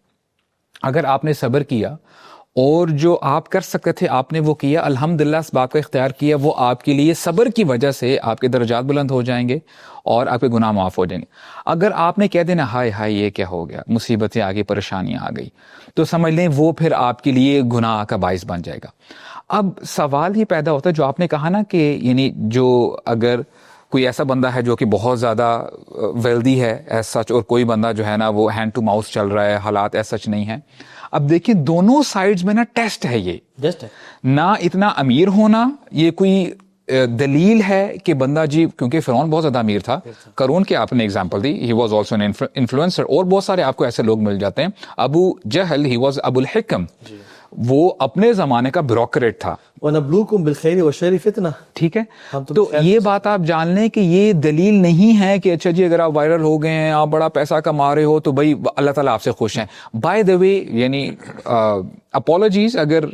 اگر آپ نے صبر کیا اور جو آپ کر سکتے تھے آپ نے وہ کیا, الحمدللہ اس بات کا اختیار کیا, وہ آپ کے لیے صبر کی وجہ سے آپ کے درجات بلند ہو جائیں گے اور آپ کے گناہ معاف ہو جائیں گے. اگر آپ نے کہہ دینا ہائے ہائے یہ کیا ہو گیا, مصیبتیں آ گئی, پریشانیاں آ گئی, تو سمجھ لیں وہ پھر آپ کے لیے گناہ کا باعث بن جائے گا. اب سوال یہ پیدا ہوتا ہے جو آپ نے کہا نا کہ یعنی جو اگر کوئی ایسا بندہ ہے جو کہ بہت زیادہ ویلدی ہے ایز سچ, اور کوئی بندہ جو ہے نا وہ ہینڈ ٹو ماؤس چل رہا ہے, حالات ایز سچ نہیں ہیں. اب دیکھیں دونوں سائڈز میں نا ٹیسٹ ہے, یہ نہ اتنا امیر ہونا یہ کوئی دلیل ہے کہ بندہ جی, کیونکہ فرعون بہت زیادہ امیر تھا, قارون کی آپ نے example the, he was also an influencer, اور بہت سارے آپ کو ایسے لوگ مل جاتے ہیں. ابو جہل, ہی واز ابو الحکم, وہ اپنے زمانے کا بیوروکریٹ تھا. وَنَبْلُوكُمْ بِالْخَيْرِ وَالشَّرِّ فِتْنَةً. ٹھیک ہے, تو یہ بات آپ جان لیں کہ یہ دلیل نہیں ہے کہ اچھا جی اگر آپ وائرل ہو گئے ہیں, آپ بڑا پیسہ کما رہے ہو, تو بھائی اللہ تعالیٰ آپ سے خوش ہیں. بائی دا وے, یعنی اپولوجیز اگر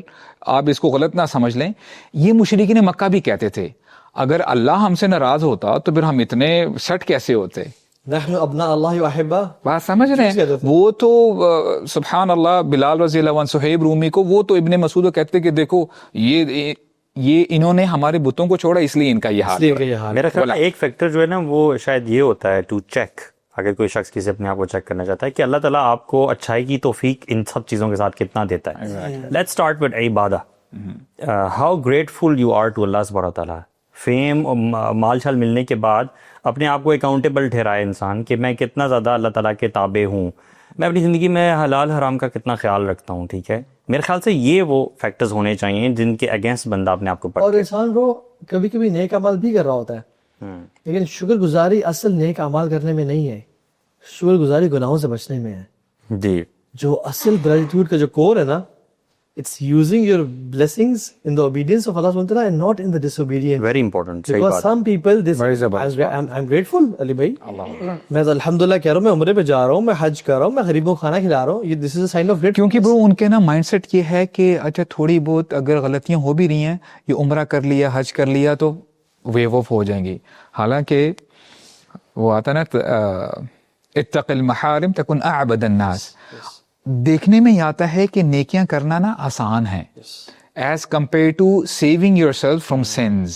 آپ اس کو غلط نہ سمجھ لیں, یہ مشرکین مکہ بھی کہتے تھے اگر اللہ ہم سے ناراض ہوتا تو پھر ہم اتنے سٹ کیسے ہوتے. نحن ابناء اللہ واحبہ, بات سمجھ رہے ہیں. وہ تو سبحان اللہ, بلال رضی اللہ عنہ, صہیب رومی کو, وہ تو ابن مسعود کو کہتے کہ دیکھو یہ انہوں نے ہمارے بتوں کو چھوڑا اس لیے ان کا یہ حال ہے. میرا خیال ایک فیکٹر جو ہے نا وہ شاید یہ ہوتا ہے ٹو چیک, اگر کوئی شخص کسی اپنے آپ کو چیک کرنا چاہتا ہے کہ اللہ تعالیٰ آپ کو اچھائی کی توفیق ان سب چیزوں کے ساتھ کتنا دیتا ہے. لیٹس اسٹارٹ ود عبادہ. How grateful you are to اللہ سبحانہ تعالیٰ. فیم اور مال شال ملنے کے بعد اپنے آپ کو اکاؤنٹیبل ٹھہرائے انسان کہ میں کتنا زیادہ اللہ تعالیٰ کے تابع ہوں, میں اپنی زندگی میں حلال حرام کا کتنا خیال رکھتا ہوں. ٹھیک ہے, میرے خیال سے یہ وہ فیکٹرز ہونے چاہیے جن کے اگینسٹ بندہ اپنے آپ کو پڑھے. اور انسان کو کبھی کبھی نیک اعمال بھی کر رہا ہوتا ہے, لیکن شکر گزاری اصل نیک اعمال کرنے میں نہیں ہے, شکر گزاری گناہوں سے بچنے میں ہے. جی, جو اصل گریٹیٹیوڈ کا جو کور ہے نا, it's using your blessings in the obedience of Allah subhanahu wa ta'ala and not in the disobedience. very important. Because some people this I'm grateful علی بھائی, میں تو الحمدللہ کہہ رہا ہوں, میں عمرے پہ جا رہا ہوں, میں حج کر رہا ہوں, میں غریبوں کو کھانا کھلا رہا ہوں, یہ this is a sign of gratitude. کیونکہ برو ان کے نا مائنڈ سیٹ یہ ہے کہ اچھا تھوڑی بہت اگر غلطیاں ہو بھی رہی ہیں, یہ عمرہ کر لیا, حج کر لیا تو ویو آف ہو جائیں گی. حالانکہ وہ آتا نا اتق المحارم تکن اعبد الناس, دیکھنے میں یہ آتا ہے کہ نیکیاں کرنا نا آسان ہے as compare to saving yourself from sins.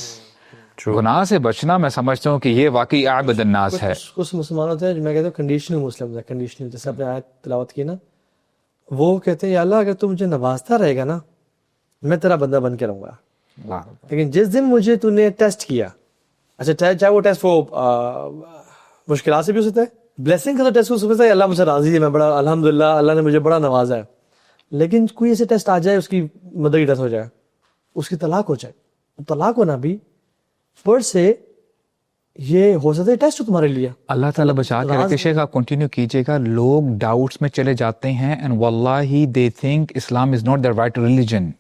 گناہ سے بچنا میں سمجھتا ہوں کہ یہ واقعی اعبد الناس ہے. کچھ مسلمان ہوتے ہیں جو میں کہتا ہوں کنڈیشنل مسلم ہے, کنڈیشنل, جیسے آپ نے آیت تلاوت کی نا, وہ کہتے ہیں یا اللہ اگر تو مجھے نوازتا رہے گا نا میں تیرا بندہ بن کے رہوں گا, لیکن جس دن مجھے تو نے ٹیسٹ کیا, اچھا چاہے وہ ٹیسٹ وہ مشکلات سے بھی ہو سکتا ہے, بلیسنگ کا تو ٹیسٹ ہو سکتا ہے, اللہ مجھے راضی ہے, میں بڑا الحمدللہ اللہ نے مجھے بڑا نوازا ہے, لیکن کوئی ایسے ٹیسٹ آ جائے, اس کی مدر کی ڈیتھ ہو جائے, اس کی طلاق ہو جائے, طلاق ہونا بھی پر سے یہ ہو سکتا ہے ٹیسٹ تمہارے لیے. اللہ تعالیٰ بچا کے رکھے. شیخ آپ کنٹینیو کیجیے گا. لوگ ڈاؤٹس میں چلے جاتے ہیں اینڈ واللہ they think Islam is not the right religion.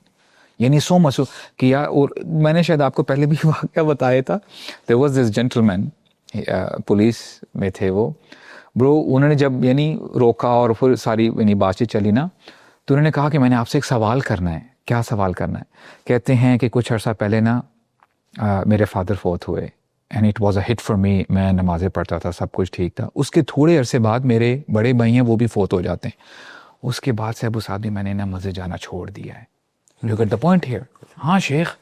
یعنی سو مچ کیا. اور میں نے شاید آپ کو پہلے بھی واقعہ بتایا تھا. There was this gentleman, police میں تھے وہ برو, انہوں نے جب یعنی روکا اور پھر ساری یعنی بات چیت چلی نا, تو انہوں نے کہا کہ میں نے آپ سے ایک سوال کرنا ہے. کیا سوال کرنا ہے؟ کہتے ہیں کہ کچھ عرصہ پہلے نا میرے فادر فوت ہوئے, and it was a hit for me. میں نمازیں پڑھتا تھا, سب کچھ ٹھیک تھا. اس کے تھوڑے عرصے بعد میرے بڑے بھائی ہیں وہ بھی فوت ہو جاتے ہیں. اس کے بعد سے ابو صاحب میں نے نا مسجد جانا چھوڑ دیا ہے. You get the point here. ہاں شیخ,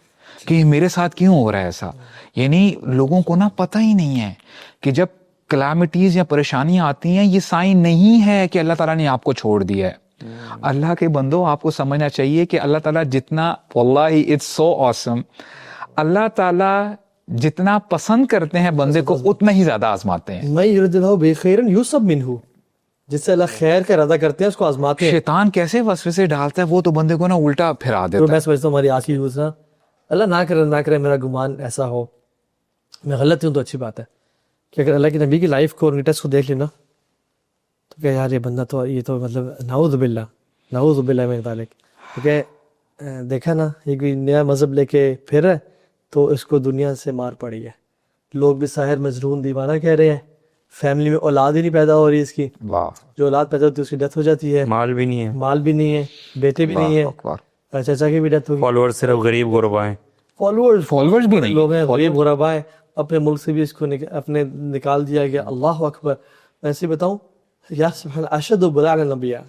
کہ میرے ساتھ کیوں ہو رہا ہے ایسا؟ یعنی لوگوں کو نا پتہ ہی نہیں ہے کہ جب کلامٹیز یا پریشانیاں آتی ہیں یہ سائن نہیں ہے کہ اللہ تعالیٰ نے آپ کو چھوڑ دیا ہے. اللہ کے بندو, آپ کو سمجھنا چاہیے کہ اللہ تعالیٰ جتنا, واللہ اٹس سو آسم, اللہ تعالیٰ جتنا پسند کرتے ہیں بندے کو اتنا ہی زیادہ آزماتے ہیں. میں یرد اللہ بخیرن یوسف منہ, جس سے اللہ خیر کا ارادہ کرتے ہیں اس کو آزماتے ہیں. شیطان کیسے وسوسے ڈالتا ہے, وہ تو بندے کو نا الٹا پھرا دیتا تو ہے. میں سمجھتا ہوں ہماری آج کی یوز نا, اللہ نہ کرے میرا گمان ایسا ہو, میں غلط ہوں تو اچھی بات ہے, کہ اگر اللہ کے نبی کی لائف کو اور ٹیسٹ کو دیکھ لینا تو کہ یار یہ بندہ تو یہ تو مطلب نعوذ باللہ من ذالک. کیونکہ دیکھا نا, یہ کوئی نیا مذہب لے کے پھر ہے تو اس کو دنیا سے مار پڑی ہے. لوگ بھی ساحر مجنون دیوانہ کہہ رہے ہیں. فیملی میں اولاد ہی نہیں پیدا ہو رہی اس کی, واہ, جو اولاد پیدا ہوتی ہے اس کی ڈیتھ ہو جاتی ہے. مال بھی نہیں ہے, مال بھی نہیں ہے, بیٹے بھی نہیں ہے, چچا کی بھی ڈیتھ ہوگی. فالوور صرف غریب غربا ہیں, فالوورز بھی نہیں. لوگ ہیں غریب غربا ہے, اپنے ملک سے بھی اس کو اپنے نکال دیا گیا. اللہ اکبر. میں ایسے بتاؤں, یا سبحان اشد بلاء الانبیاء,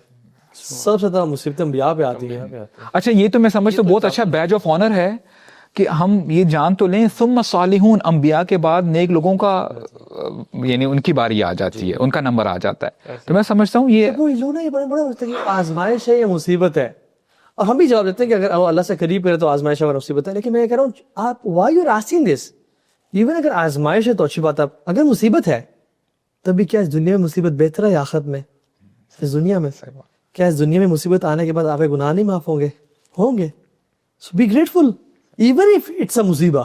سب سے زیادہ مصیبتیں انبیاء پہ آتی ہیں. اچھا, یہ تو میں سمجھتا ہوں بہت اچھا بیج آف آنر ہے کہ ہم یہ جان تو لیں ثم صالحون, انبیاء کے بعد نیک لوگوں کا یعنی ان کی باری آ جاتی ہے, ان کا نمبر آ جاتا ہے. تو میں سمجھتا ہوں یہ بڑا آزمائش ہے یا مصیبت ہے, اور ہم بھی جواب دیتے ہیں کہ اگر اللہ سے قریب کرے تو آزمائش ہے اور مصیبت ہے. لیکن میں کہہ رہا ہوں, آپ why you are asking this, even اگر آزمائش ہے تو اچھی بات ہے, اگر مصیبت ہے تبھی کیا اس دنیا میں مصیبت بہتر ہے یا آخرت میں؟ اس دنیا میں. کیا اس دنیا میں مصیبت آنے کے بعد آپ کے گناہ نہیں معاف ہوں گے؟ So be grateful even if it's a مصیبہ.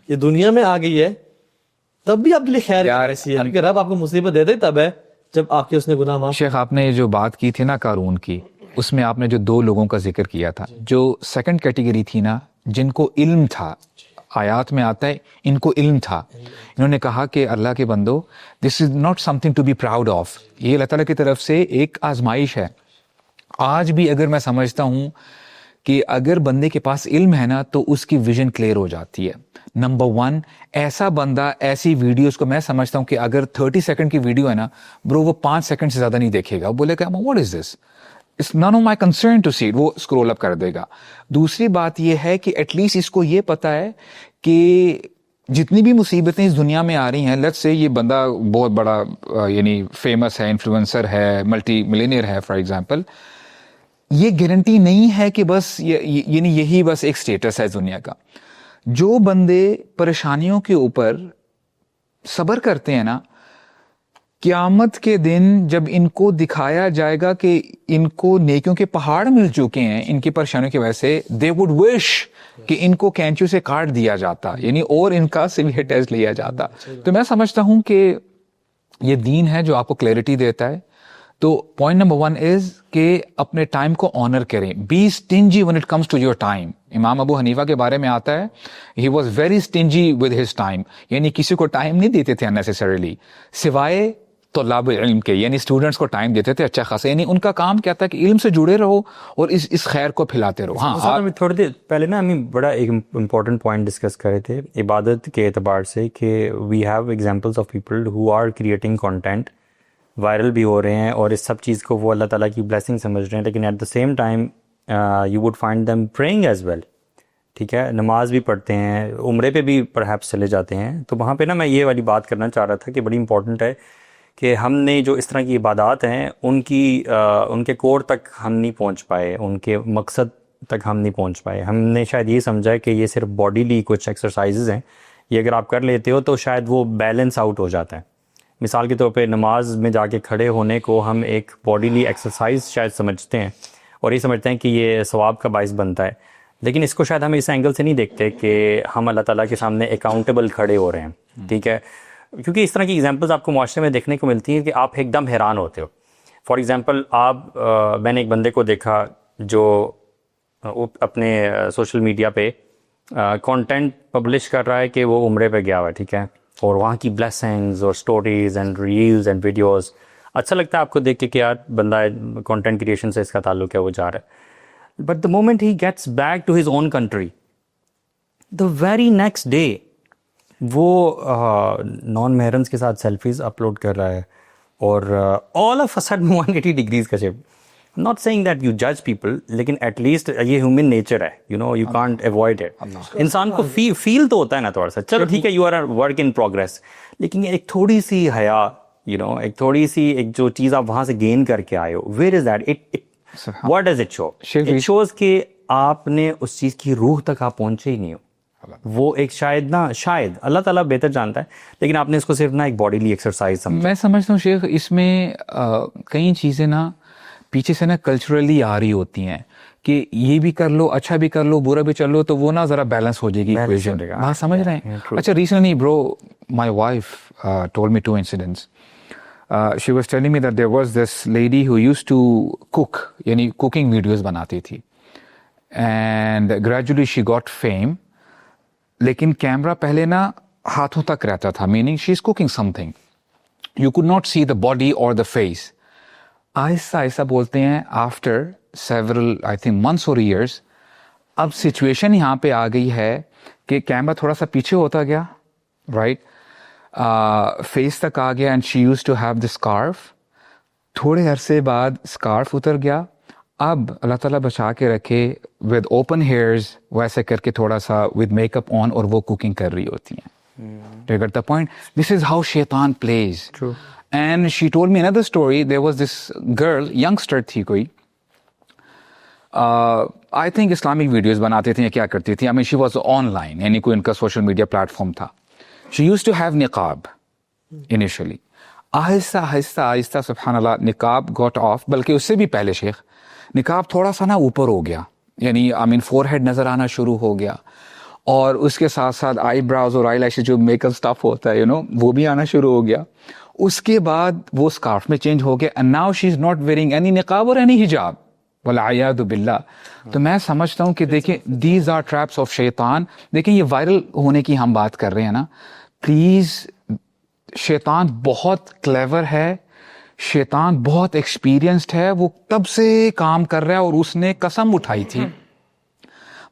یہ دنیا میں آ گئی ہے تب بھی آپ کے لیے خیر ایسی ہے, کہ رب آپ کو مصیبت دے دے تب ہے جب آپ کے اس نے گناہ معاف. شیخ, آپ نے جو بات کی تھی نا قارون کی, اس میں آپ نے جو 2 لوگوں کا ذکر کیا تھا, جو سیکنڈ کیٹیگری تھی نا, جن کو علم تھا, آیات میں آتا ہے ان کو علم تھا. انہوں نے کہا کہ اللہ کے بندو, this is not something to be proud of, یہ اللہ تعالیٰ کی طرف سے ایک آزمائش ہے. آج بھی اگر میں سمجھتا ہوں کہ اگر بندے کے پاس علم ہے نا تو اس کی ویژن کلیئر ہو جاتی ہے. نمبر 1, ایسا بندہ ایسی ویڈیوز کو میں سمجھتا ہوں کہ اگر 30 سیکنڈ کی ویڈیو ہے نا برو, وہ 5 سیکنڈ سے زیادہ نہیں دیکھے گا. وہ بولے گا what is this, it's none of my concern to see, وہ اسکرول اپ کر دے گا. دوسری بات یہ ہے کہ ایٹ لیسٹ اس کو یہ پتا ہے کہ جتنی بھی مصیبتیں اس دنیا میں آ رہی ہیں, لیٹس سے یہ بندہ بہت بڑا یعنی فیمس ہے, انفلوئنسر ہے, ملٹی ملینئر ہے فار ایگزامپل, یہ گارنٹی نہیں ہے کہ بس یعنی یہی بس ایک سٹیٹس ہے اس دنیا کا. جو بندے پریشانیوں کے اوپر صبر کرتے ہیں نا, قیامت کے دن جب ان کو دکھایا جائے گا کہ ان کو نیکیوں کے پہاڑ مل چکے ہیں ان کی پریشانیوں کی وجہ سے, دے وڈ وش کہ ان کو کینچو سے کاٹ دیا جاتا, یعنی اور ان کا سیویئر ٹیسٹ لیا جاتا. تو میں سمجھتا ہوں کہ یہ دین ہے جو آپ کو کلیئرٹی دیتا ہے. تو پوائنٹ نمبر 1 از کہ اپنے ٹائم کو آنر کریں. Be stingy when it comes to your time. امام ابو حنیفہ کے بارے میں آتا ہے, he was very stingy with his time, یعنی کسی کو ٹائم نہیں دیتے تھے unnecessarily, سوائے طلاب علم کے, یعنی اسٹوڈنٹس کو ٹائم دیتے تھے اچھا خاصا. یعنی ان کا کام کیا تھا کہ علم سے جڑے رہو اور اس خیر کو پھیلاتے رہو. ہاں, تھوڑی دیر پہلے نا ہمیں بڑا ایک امپورٹنٹ پوائنٹ ڈسکس کر رہے تھے عبادت کے اعتبار سے, کہ we have examples of people who are creating content, viral بھی ہو رہے ہیں اور اس سب چیز کو وہ اللہ تعالیٰ کی بلیسنگ سمجھ رہے ہیں, لیکن at the same time you would find them praying as well. ٹھیک ہے, نماز بھی پڑھتے ہیں, عمرے پہ بھی پرہیپس چلے جاتے ہیں. تو وہاں پہ نا میں یہ والی بات کرنا چاہ رہا تھا کہ بڑی امپورٹنٹ ہے کہ ہم نے جو اس طرح کی عبادات ہیں ان کے کور تک ہم نہیں پہنچ پائے, ان کے مقصد تک ہم نہیں پہنچ پائے. ہم نے شاید یہ سمجھا کہ یہ صرف باڈیلی کچھ ایکسرسائزز ہیں, یہ اگر آپ کر لیتے ہو تو شاید وہ بیلنس آؤٹ ہو جاتا ہے. مثال کے طور پہ نماز میں جا کے کھڑے ہونے کو ہم ایک باڈیلی ایکسرسائز شاید سمجھتے ہیں اور یہ سمجھتے ہیں کہ یہ ثواب کا باعث بنتا ہے, لیکن اس کو شاید ہم اس اینگل سے نہیں دیکھتے کہ ہم اللہ تعالیٰ کے سامنے اکاؤنٹیبل کھڑے ہو رہے ہیں. ٹھیک ہے, کیونکہ اس طرح کی ایگزامپلز آپ کو معاشرے میں دیکھنے کو ملتی ہیں کہ آپ ایک دم حیران ہوتے ہو. فار ایگزامپل میں نے ایک بندے کو دیکھا جو وہ اپنے سوشل میڈیا پہ کانٹینٹ پبلش کر رہا ہے کہ وہ عمرے پہ گیا ہوا ہے, ٹھیک ہے, اور وہاں کی بلیسنگز اور stories and reels and videos, اچھا لگتا ہے آپ کو دیکھ کے کہ یار بندہ کانٹینٹ کریشن سے اس کا تعلق ہے, وہ جا رہا ہے. But the moment he gets back to his own country, the very next day وہ نان محرمس کے ساتھ سیلفیز اپلوڈ کر رہا ہے, اور all of a sudden 180 degrees کا shift. Not seeing that you جج پیپل, لیکن ایٹ لیسٹ یہ ہیومن نیچر ہے, you know, you can't avoid it. انسان کو فیل تو ہوتا ہے نا تھوڑا سا, چلو ٹھیک ہے, you are work in progress, لیکن ایک تھوڑی سی حیا, یو نو, ایک تھوڑی سی ایک جو چیز آپ وہاں سے گین کر کے آئے ہو, where is that, what does it show? It shows کہ آپ نے اس چیز کی روح تک آپ پہنچے ہی نہیں ہو. وہ ایک شاید اللہ تعالیٰ بہتر جانتا ہے, لیکن آپ نے اس کو صرف نا ایک باڈیلی ایکسرسائز سمجھا. میں سمجھتا ہوں شیخ اس میں کئی چیزیں نا پیچھے سے نا کلچرلی آ رہی ہوتی ہیں کہ یہ بھی کر لو, اچھا بھی کر لو, برا بھی چل لو, تو وہ نا ذرا بیلنس ہو جائے گی ایکویشن. بات سمجھ رہے ہیں؟ اچھا, ریسنٹلی برو my wife told me 2 incidents. She was telling me that there was this lady who used to cook, یعنی کوکنگ ویڈیوز بناتی تھی, and gradually she got fame. لیکن کیمرہ پہلے نا ہاتھوں تک رہتا تھا, meaning she is cooking something, you could not see the body اور دا فیس. آہستہ آہستہ بولتے ہیں after several I think months اور ایئرس, اب سچویشن یہاں پہ آ گئی ہے کہ کیمرہ تھوڑا سا پیچھے ہوتا گیا, رائٹ, فیس تک آ گیا, and she use to have the scarf. تھوڑے عرصے بعد اسکارف اتر گیا, اب اللہ تعالیٰ بچا کے رکھے ود اوپن ہیئرز ویسے کر کے تھوڑا سا ود میک اپ آن, اور وہ کوکنگ کر رہی ہوتی ہیں. To get the point, this is how شیطان please. And she told me another story. there was this girl, youngster تھی کوئی, آئی تھنک اسلامک ویڈیوز بناتی تھیں یا کیا کرتی تھی, آئی مین شی واز آن لائن, یعنی کوئی ان کا سوشل میڈیا پلیٹ فارم تھا. شی یوز ٹو ہیو نقاب انیشلی. آہستہ آہستہ آہستہ سبحان اللہ نقاب گاٹ آف, بلکہ اس سے بھی پہلے شیخ نقاب تھوڑا سا نا اوپر ہو گیا, یعنی آئی مین فور ہیڈ نظر آنا شروع ہو گیا, اور اس کے ساتھ ساتھ آئی براؤز اور آئی لیشز جو میک اپ اسٹف ہوتا ہے, یو نو, وہ بھی آنا شروع ہو گیا. اس کے بعد وہ اسکارف میں چینج ہو گیا, and now she is not wearing any نقاب اور اینی حجاب, والعیاذ باللہ. تو میں سمجھتا ہوں کہ دیکھیں دیز آر ٹریپس آف شیطان. دیکھیں یہ وائرل ہونے کی ہم بات کر رہے ہیں نا, پلیز, شیطان بہت کلیور ہے, شیطان بہت ایکسپیرینسڈ ہے, وہ تب سے کام کر رہا ہے, اور اس نے قسم اٹھائی تھی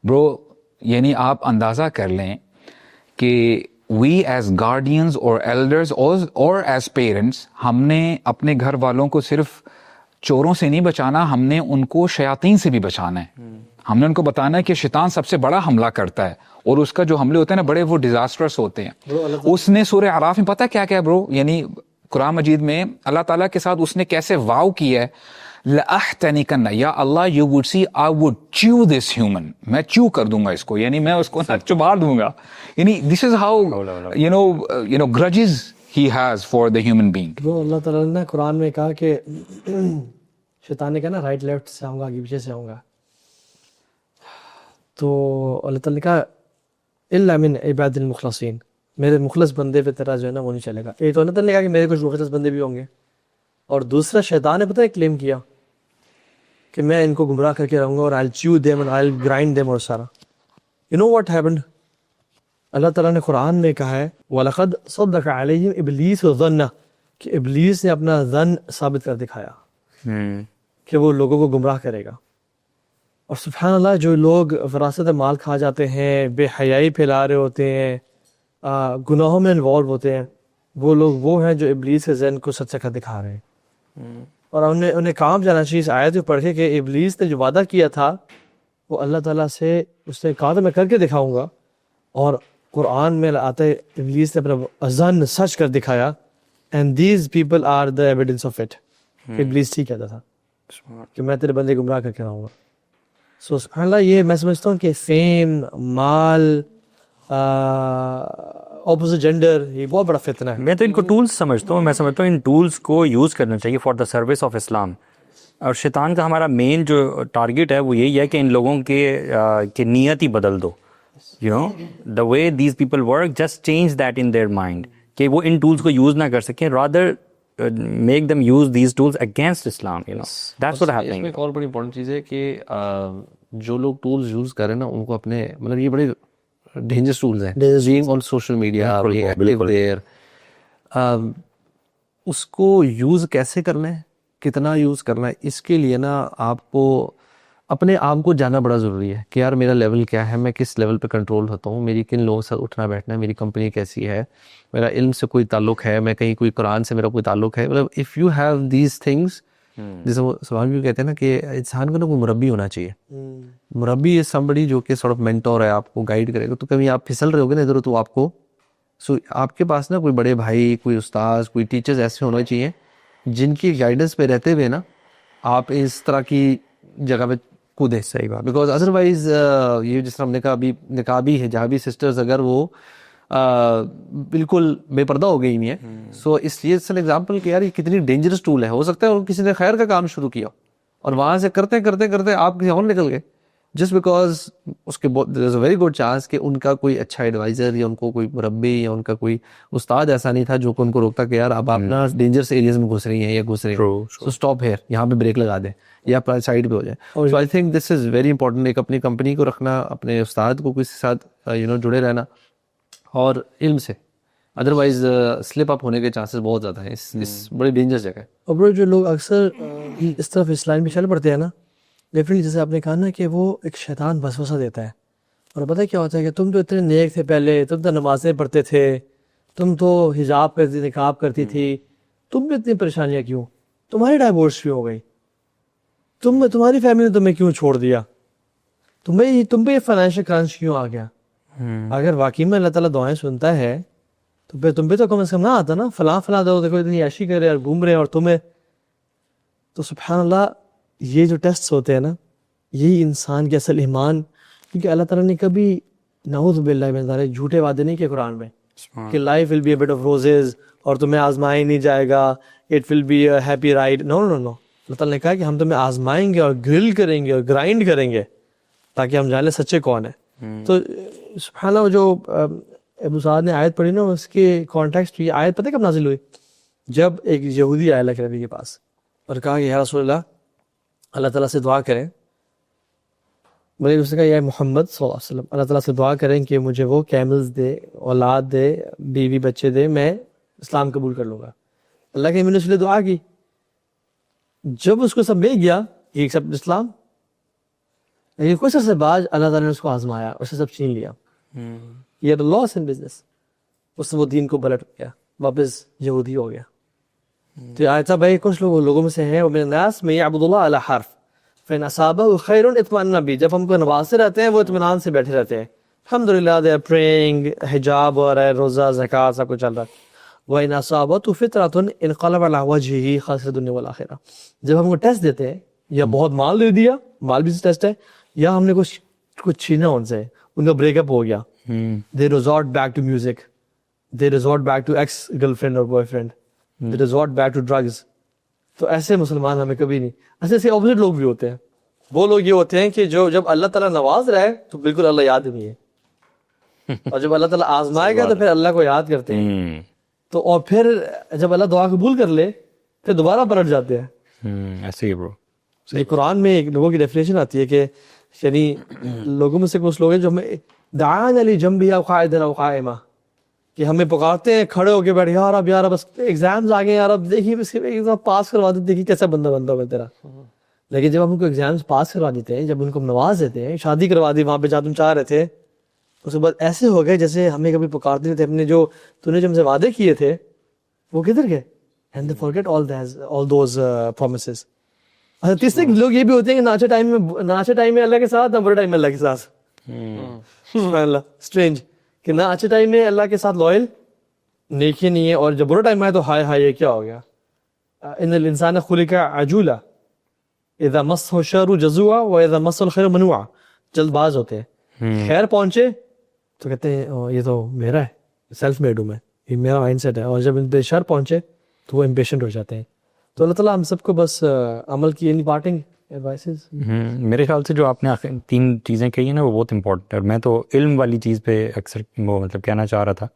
برو, یعنی آپ اندازہ کر لیں کہ وی ایز گارڈینز اور ایلڈرز اور ایز پیرنٹس, ہم نے اپنے گھر والوں کو صرف چوروں سے نہیں بچانا, ہم نے ان کو شیاطین سے بھی بچانا ہے. ہم نے ان کو بتانا ہے کہ شیطان سب سے بڑا حملہ کرتا ہے, اور اس کا جو حملے ہوتے ہیں نا بڑے وہ ڈیزاسٹرس ہوتے ہیں. اس نے سورہ اعراف میں پتہ کیا کیا برو, یعنی قرآن مجید میں اللہ تعالیٰ کے ساتھ اس نے کیسے واو کیا ہے, لَأَحْتَنِكَنَّ, یا اللہ you would see I would chew this human, میں chew کر دوں گا اس کو, یعنی میں اس کو نہ چبا دوں گا. یعنی this is how you know grudges he has for the human being. وہ اللہ تعالیٰ نے قرآن میں کہا کہ شیطان نے کہا نا رائٹ لیفٹ سے آؤں گا, آگے پیچھے سے آؤں گا, تو اللہ تعالیٰ نے کہا الا من عباد المخلصین, میرے مخلص بندے پہ تیرا جو ہے نا وہ نہیں چلے گا. ایک تو اللہ تعالیٰ نے کہا کہ میرے کچھ مخلص بندے بھی ہوں گے, اور دوسرا شیطان نے پتہ ہے کلیم کیا کہ میں ان کو گمراہ کر کے رہوں گا, اور I'll chew them and I'll grind them, اور سارا. You know what happened? اللہ تعالیٰ نے قرآن میں کہا ہے وَلَقَدْ صَدَّقَ عَلَيْهِمْ إِبْلِيسُ الظَّنَّ, کہ ابلیس نے اپنا ظن ثابت کر دکھایا کہ وہ لوگوں کو گمراہ کرے گا. اور سبحان اللہ, جو لوگ وراثت مال کھا جاتے ہیں, بے حیائی پھیلا رہے ہوتے ہیں, گناہوں میں انوالو ہوتے ہیں, وہ لوگ وہ ہیں جو ابلیس کے ذہن کو سچا کر دکھا رہے ہیں. اور انہیں کام جانا چاہیے اس آیت کو پڑھ کے کہ ابلیس نے جو وعدہ کیا تھا وہ اللہ تعالیٰ سے اس نے کہا تو میں کر کے دکھاؤں گا, اور قرآن میں آتا ہے ابلیس نے اپنا ظن سچ کر دکھایا, and these people are the evidence of it. ابلیس ٹھیک کہتا تھا کہ میں تیرے بندے گمراہ کر کے رہوں گا. سو سبحان اللہ, یہ میں سمجھتا ہوں کہ فیم, مال, اپوزٹ جینڈر, یہ بہت بڑا فتنہ ہے. میں تو ان کو ٹولز سمجھتا ہوں, میں سمجھتا ہوں ان ٹولز کو یوز کرنا چاہیے فار دا سروس آف اسلام. اور شیطان کا ہمارا مین جو ٹارگیٹ ہے وہ یہی ہے کہ ان لوگوں کے نیت ہی بدل دو. You know the way these people work, just change that in their mind, کہ وہ ان ٹولز کو یوز نہ کر سکیں, rather make them use these tools against Islam, you know. That's what happening. اس میں ایک اور بڑی امپورٹنٹ چیز ہے کہ جو لوگ ٹولز یوز کریں نا ان کو اپنے مطلب یہ بڑے ڈینجرس ٹولز ہیں. بینگ آن سوشل میڈیا, اس کو یوز کیسے کرنا ہے, کتنا یوز کرنا ہے, اس کے لیے نا آپ کو اپنے آپ کو جاننا بڑا ضروری ہے کہ یار میرا لیول کیا ہے, میں کس لیول پہ کنٹرول ہوتا ہوں, میری کن لوگوں سے اٹھنا بیٹھنا ہے, میری کمپنی کیسی ہے, میرا علم سے کوئی تعلق ہے, میں کہیں کوئی قرآن سے میرا کوئی تعلق ہے. مطلب if you have these things, جیسے وہ سبحان بھی کہتے ہیں نا کہ انسان کو نا کوئی مربی ہونا چاہیے. مربی از somebody جو کہ سارٹ آف مینٹور ہے, آپ کو گائیڈ کرے گا. تو کبھی آپ پھسل رہے ہوگے نا ادھر, تو آپ کو آپ کے پاس نا کوئی بڑے بھائی, کوئی استاذ, کوئی ٹیچرز ایسے ہونے چاہیے جن کی گائیڈنس پہ رہتے ہوئے نا آپ اس طرح کی جگہ پہ کودیں. صحیح بات. بیکاز ادروائز یہ جس طرح ہم نے کہا ابھی نقابی ہے, جہاں بھی سسٹرز اگر وہ بالکل بے پردہ ہو گئی نہیں ہے, سو اس لیے اس ایگزامپل کہ یار یہ کتنی ڈینجرس ٹول ہے. ہو سکتا ہے کسی نے خیر کا کام شروع کیا اور وہاں سے کرتے کرتے کرتے آپ کسی اور نکل گئے, جسٹ بیکاز اس کے دیر از اے ویری گڈ چانس کہ ان کا کوئی اچھا ایڈوائزر یا ان کو کوئی مربی یا ان کا کوئی استاد ایسا نہیں تھا جو کہ ان کو روکتا کہ یار اب آپ نا ڈینجرس ایریاز میں گھس رہی ہیں یا گھس رہی ہیں, سو اسٹاپ ہیئر, یہاں پہ بریک لگا دیں یا سائڈ پہ ہو جائے. So I think this is very important, ایک اپنی کمپنی کو رکھنا, اپنے استاد کو کسی کے ساتھ جڑے رہنا اور علم سے, ادروائز سلپ اپ ہونے کے چانسز بہت زیادہ ہیں. اس بڑی ڈینجرس جگہ ہے. اور برو جو لوگ اکثر اس طرف اس لائن میں چل پڑتے ہیں نا, ڈیفینیٹلی جیسے آپ نے کہا نا کہ وہ ایک شیطان وسوسہ دیتا ہے. اور پتہ کیا ہوتا ہے کہ تم تو اتنے نیک تھے پہلے, تم تو نمازیں پڑھتے تھے, تم تو حجاب کرتی, نقاب کرتی تھی, تم میں اتنی پریشانیاں کیوں, تمہاری ڈائیورس کیوں ہو گئی, تمہاری فیملی نے تمہیں کیوں چھوڑ دیا, تم پہ یہ فائنینشیل کرنچ کیوں آ گیا. اگر واقعی میں اللہ تعالیٰ دعائیں سنتا ہے تو پھر تم پہ تو کم از کم نہ آتا نا, فلاں دو دیکھو اتنی عیشی کر رہے اور گھوم رہے ہیں اور تمہیں. تو سبحان اللہ, یہ جو ٹیسٹس ہوتے ہیں نا, یہی انسان کے اصل ایمان, کیونکہ اللہ تعالیٰ نے کبھی نعوذ باللہ من ذالک جھوٹے وعدے نہیں کیے قرآن میں کہ life will be a bed of roses اور تمہیں آزمایا نہیں جائے گا, it will be a happy ride. No no no, اللہ تعالیٰ نے کہا کہ ہم تمہیں آزمائیں گے اور گرل کریں گے اور گرائنڈ کریں گے تاکہ ہم جان لیں سچے کون ہیں. تو سبحان اللہ, جو ابو سعد نے آیت پڑھی نا, اس کے کانٹیکسٹ یہ آیت پتہ کب نازل ہوئی, جب ایک یہودی آیا اللہ کے نبی کے پاس اور کہا کہ یا رسول اللہ, اللہ تعالیٰ سے دعا کریں. مجھے اس نے کہا یا محمد صلی اللہ علیہ وسلم, اللہ تعالیٰ سے دعا کریں کہ مجھے وہ کیملز دے, اولاد دے, بیوی بچے دے, میں اسلام قبول کر لوں گا. اللہ کے نبی نے اس لیے دعا کی. جب اس کو سب مل گیا ہی ایکسپٹ اسلام, لیکن کچھ عرصے بعد اللہ تعالیٰ نے اس کو آزمایا, اسے سب چھین لیا. یہ لاس ان بزنس, اس نے وہ دین کو پلٹ گیا, واپس یہودی ہو گیا. تو آیا تھا بھائی کچھ لوگوں میں سے ہیں ومن الناس من یعبد اللہ علی حرف فإن أصابه خیر اطمأن به, جب ہم کو نوازتے رہتے ہیں وہ اطمینان سے بیٹھے رہتے ہیں. الحمدللہ دے آر پریئنگ, حجاب ہو رہا ہے, روزہ زکوٰۃ سب کچھ چل رہا ہے. وإن أصابته فترة انقلب على وجهه خاسر الدنيا والآخرة, جب ہم کو ٹیسٹ دیتے ہیں, یا بہت مال دے دیا, مال بھی ٹیسٹ ہے, یا ہم نے کچھ چھینا ان سے, ان کا بریک اپ ہو گیا, they resort back to music, they resort back to ex girlfriend or boyfriend, they resort back to drugs. تو ایسے مسلمان ہمیں کبھی نہیں. ایسے اپوزٹ لوگ بھی ہوتے ہیں. وہ لوگ یہ ہوتے ہیں کہ جو جب اللہ تعالیٰ نواز رہا ہے تو بالکل اللہ یاد نہیں ہے, اور جب اللہ تعالیٰ آزمائے گا تو پھر اللہ کو یاد کرتے ہیں. تو اور پھر جب اللہ دعا قبول کر لے پھر دوبارہ پلٹ جاتے ہیں. ایسے ہی برو. قرآن میں ایک لوگوں کی ڈیفینیشن آتی ہے کہ یعنی لوگوں میں سے کچھ لوگ ہیں جو ہمیں دعانا لجنبی او قاعدا او قائما, کہ ہمیں پکارتے ہیں کھڑے ہو کے بیٹھ, یار اب بس ایگزامز آ گئے یار, اب دیکھیے اس کے ایگزام پاس کروا دیتے, دیکھیے کیسا بندہ ہوگا تیرا. لیکن جب ہم ان کو ایگزامز پاس کروا دیتے ہیں, جب ان کو نواز دیتے ہیں, شادی کروا دی وہاں پہ جہاں تم چاہ رہے تھے, اس کے بعد ایسے ہو گئے جیسے ہمیں کبھی پکارتے تھے, اپنے جو تو نے جو ہم سے وعدے کیے تھے وہ کدھر گئے, and they forget all those promises. اچھا تیسرے لوگ یہ بھی ہوتے ہیں کہ ناچے ٹائم میں اللہ کے ساتھ, نہ برے ٹائم میں اللہ کے ساتھ. سبحان اللہ, اسٹرینج کہ نہ اچھے ٹائم میں اللہ کے ساتھ لوئل, نیکی نہیں ہے, اور جب برا ٹائم آئے تو ہائے یہ کیا ہو گیا. ان الانسان خلق عجولا اذا مسه الشر جزوعا واذا مسه الخير منوعا, جلد باز ہوتے ہیں. خیر پہنچے تو کہتے ہیں یہ تو میرا ہے, سیلف میڈ ہوں میں, یہ میرا مائنڈ سیٹ ہے, اور جب ان پہ شر پہنچے تو وہ امپیشنٹ ہو جاتے ہیں. تو اللہ تعالیٰ ہم سب کو بس عمل کی اینی پارٹنگ ایڈوائسز. میرے خیال سے جو آپ نے آخر 3 چیزیں کہی ہیں نا وہ بہت امپورٹنٹ ہے. اور میں تو علم والی چیز پہ اکثر وہ مطلب کہنا چاہ رہا تھا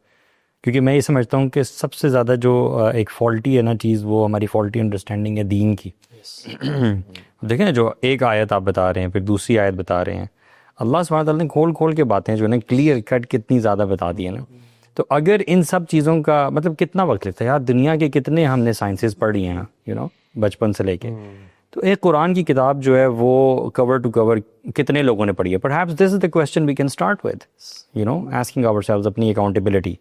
کیونکہ میں یہ سمجھتا ہوں کہ سب سے زیادہ جو ایک فالٹی ہے نا چیز، وہ ہماری فالٹی انڈرسٹینڈنگ ہے دین کی. دیکھیں نا، جو ایک آیت آپ بتا رہے ہیں، پھر دوسری آیت بتا رہے ہیں، اللہ سبحانہ تعالیٰ نے کھول کے باتیں جو ہے نا کلیئر کٹ کتنی زیادہ بتا دی ہیں نا. تو اگر ان سب چیزوں کا مطلب کتنا وقت لگتا ہے یار، دنیا کے کتنے ہم نے سائنسز پڑھی ہیں بچپن سے لے کے، تو ایک قرآن کی کتاب جو ہے وہ کور ٹو کور کتنے لوگوں نے پڑھی ہے. Perhaps this is the question we can start with asking ourselves, اپنی اکاؤنٹیبلٹی،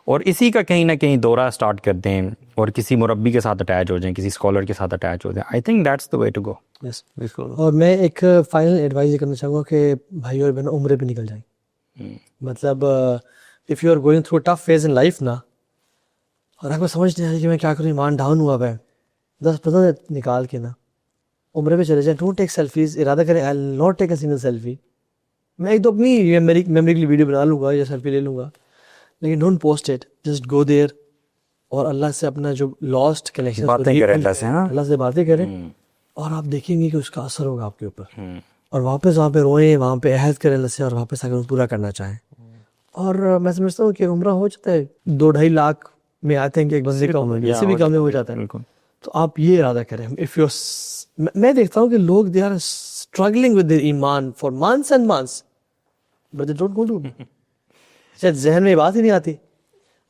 اور اسی کا کہیں نہ کہیں دورہ اسٹارٹ کر دیں اور کسی مربی کے ساتھ اٹیچ ہو جائیں، کسی اسکالر کے ساتھ اٹیچ ہو جائیں. I think that's the way to go. اور میں ایک فائنل ایڈوائز یہ کرنا چاہوں گا کہ بھائی اور بہنوں عمرے پہ نکل جائیں. مطلب if you are going through tough phase in life نا، اور آپ کو سمجھ نہیں آئی کہ میں کیا کروں، ایمان ڈاؤن ہوا ہے، 10-15 نکال کے نا عمرے پہ چلے جائیں. Don't take selfies. ارادہ کریں I will not take a single selfie. میں ایک تو اپنی میموری کے لیے ویڈیو بنا لوں گا یا سیلفی لے لوں گا، لیکن don't post it. Just go there اور اللہ سے اپنا جو لاسٹ کنیکشن، باتیں کریں اللہ سے، ہاں اللہ سے باتیں کریں، اور آپ دیکھیں گے کہ اس کا اثر ہوگا آپ کے اوپر. اور واپس وہاں پہ روئیں، وہاں پہ عہد کریں اللہ سے، اور واپس آ کے پورا کرنا چاہیں. اور میں سمجھتا ہوں کہ عمرہ ہو جاتا ہے 2-2.5 لاکھ میں آتے ہیں کہ ایک بندے کا عمرہ کسی بھی کام میں ہو جاتا ہے. تو آپ یہ ارادہ کریں. میں دیکھتا ہوں کہ لوگ they are struggling with their ایمان for months and months but they don't go to. شاید ذہن میں یہ بات ہی نہیں آتی.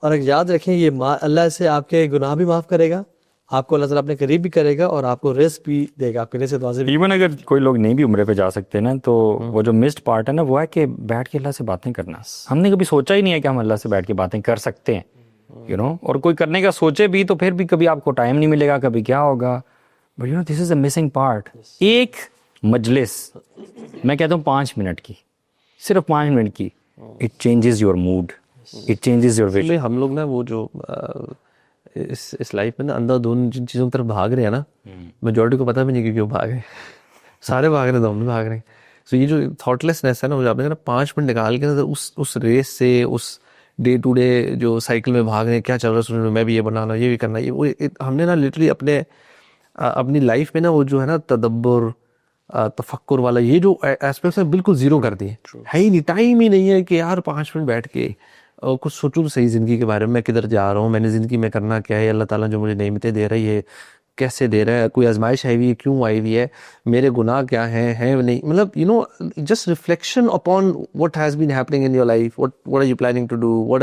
اور ایک یاد رکھیں، یہ اللہ سے آپ کے گناہ بھی معاف کرے گا، آپ کو اللہ تعالیٰ اپنے قریب بھی کرے گا، اور آپ کو رزق بھی دے گا، آپ کے رزق دروازے بھی. ایون اگر کوئی لوگ نہیں بھی عمرے پہ جا سکتے نا، تو وہ جو مسڈ پارٹ ہے نا وہ ہے کہ بیٹھ کے اللہ سے باتیں کرنا. ہم نے کبھی سوچا ہی نہیں ہے کہ ہم اللہ سے بیٹھ کے باتیں کر سکتے ہیں، اور کوئی کرنے کا سوچے بھی تو پھر بھی کبھی آپ کو ٹائم نہیں ملے گا، کبھی کیا ہوگا. But this is a missing part. ایک مجلس میں کہتا ہوں 5 منٹ کی، صرف 5 منٹ کی، it changes your mood, it changes your vision. ہم لوگ نا وہ جو اس لائف میں نا اندر دون جن چیزوں کی طرف بھاگ رہے ہیں نا، میجورٹی کو پتہ بھی نہیں کہ کیوں بھاگ رہے ہیں. سارے بھاگ رہے ہیں تو ہم بھی بھاگ رہے ہیں. سو یہ جو تھاٹ لیسنیس ہے نا، وہ آپ نے کہا 5 منٹ نکال کے اس ریس سے، اس ڈے ٹو ڈے جو سائیکل میں بھاگ رہے ہیں، کیا چل رہا ہے سننے میں بھی یہ بنانا، یہ بھی کرنا، یہ ہم نے نا لٹرلی اپنی لائف میں نا وہ جو ہے نا تدبر، تفکر والا یہ جو ایسپیکٹس ہیں بالکل زیرو کر دیے. ہے ہی نہیں، ٹائم ہی نہیں ہے کہ یار 5 منٹ بیٹھ کے کچھ سوچوں تو صحیح زندگی کے بارے میں، میں کدھر جا رہا ہوں، میں نے زندگی میں کرنا کیا ہے، اللہ تعالیٰ جو مجھے نعمتیں دے رہی ہے کیسے دے رہا ہے، کوئی آزمائش آئی ہوئی ہے کیوں آئی ہوئی ہے، میرے گناہ کیا ہیں نہیں. مطلب just reflection upon what has been happening in your life, what are you planning to do,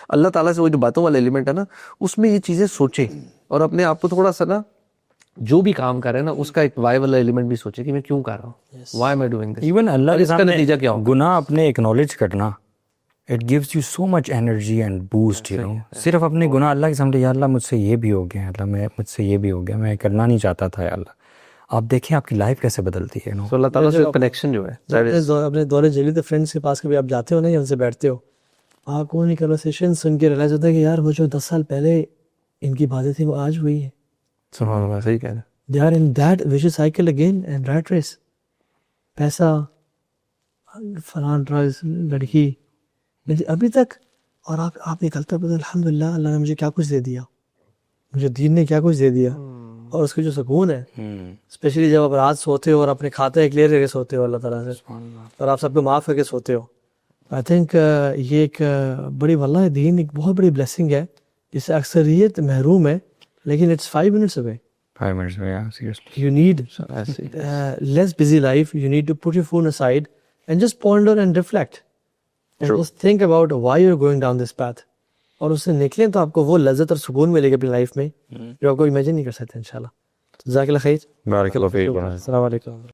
اللہ تعالیٰ سے وہ جو باتوں والا ایلیمنٹ ہے نا، اس میں یہ چیزیں سوچیں، اور اپنے آپ کو تھوڑا سا نا جو بھی کام کر رہے ہیں نا اس کا ایک وائی والا ایلیمنٹ بھی سوچیں کہ میں کیوں کر رہا ہوں، why am I doing this. Even اللہ کے اس کا سامنے نتیجہ کیا ہوگا؟ گناہ اپنے اکنالج کرنا، it gives you so much energy and boost. صرف اپنے گناہ اللہ کے سامنے، یا اللہ مجھ سے یہ بھی ہو گیا، اللہ مجھ سے یہ بھی ہو گیا، میں کرنا نہیں چاہتا تھا، یا اللہ. آپ دیکھیں آپ کی لائف کیسے بدلتی ہے. تو اللہ تعالیٰ سے کنیکشن جو ہے اپنے دورے جیلی فرینڈس کے پاس کبھی آپ جاتے ہو نا یا ان سے بیٹھتے ہو، آپ کو ان کنورسیشن سن کے ریئلائز ہوتا ہے کہ یار وہ جو 10 سال پہلے ان کی باتیں تھیں وہ آج ہوئی ہیں. سبحان اللہ، صحیح کہہ رہے ہیں. They are in that vicious cycle again and rat race. پیسہ، فلاں ڈرگز، لڑکی، ابھی تک. اور آپ نکلتا پتہ الحمدللہ اللہ نے مجھے کیا کچھ دے دیا، مجھے دین نے کیا کچھ دے دیا. اور اس کا جو سکون ہے، اسپیشلی جب آپ رات سوتے ہو اور اپنے کھاتے کلیئر کر کے سوتے ہو اللہ تعالیٰ سے، اور آپ سب کو معاف کر کے سوتے ہو. آئی تھنک یہ ایک بڑی واللہ دین ایک بہت بڑی بلیسنگ ہے جس سے اکثریت محروم ہے. لیکن اٹس 5 minutes away. 5 minutes میں، seriously. You need less busy life. You need to put your phone aside and just ponder and reflect. And just think about why you're going down this path. اور اس سے نکلیں تو آپ کو وہ لذت اور سکون ملے گا اپنی لائف میں جو آپ کو امیجن نہیں کر سکتے انشاءاللہ. جزاک اللہ خیر. بارک اللہ فیک. السلام علیکم.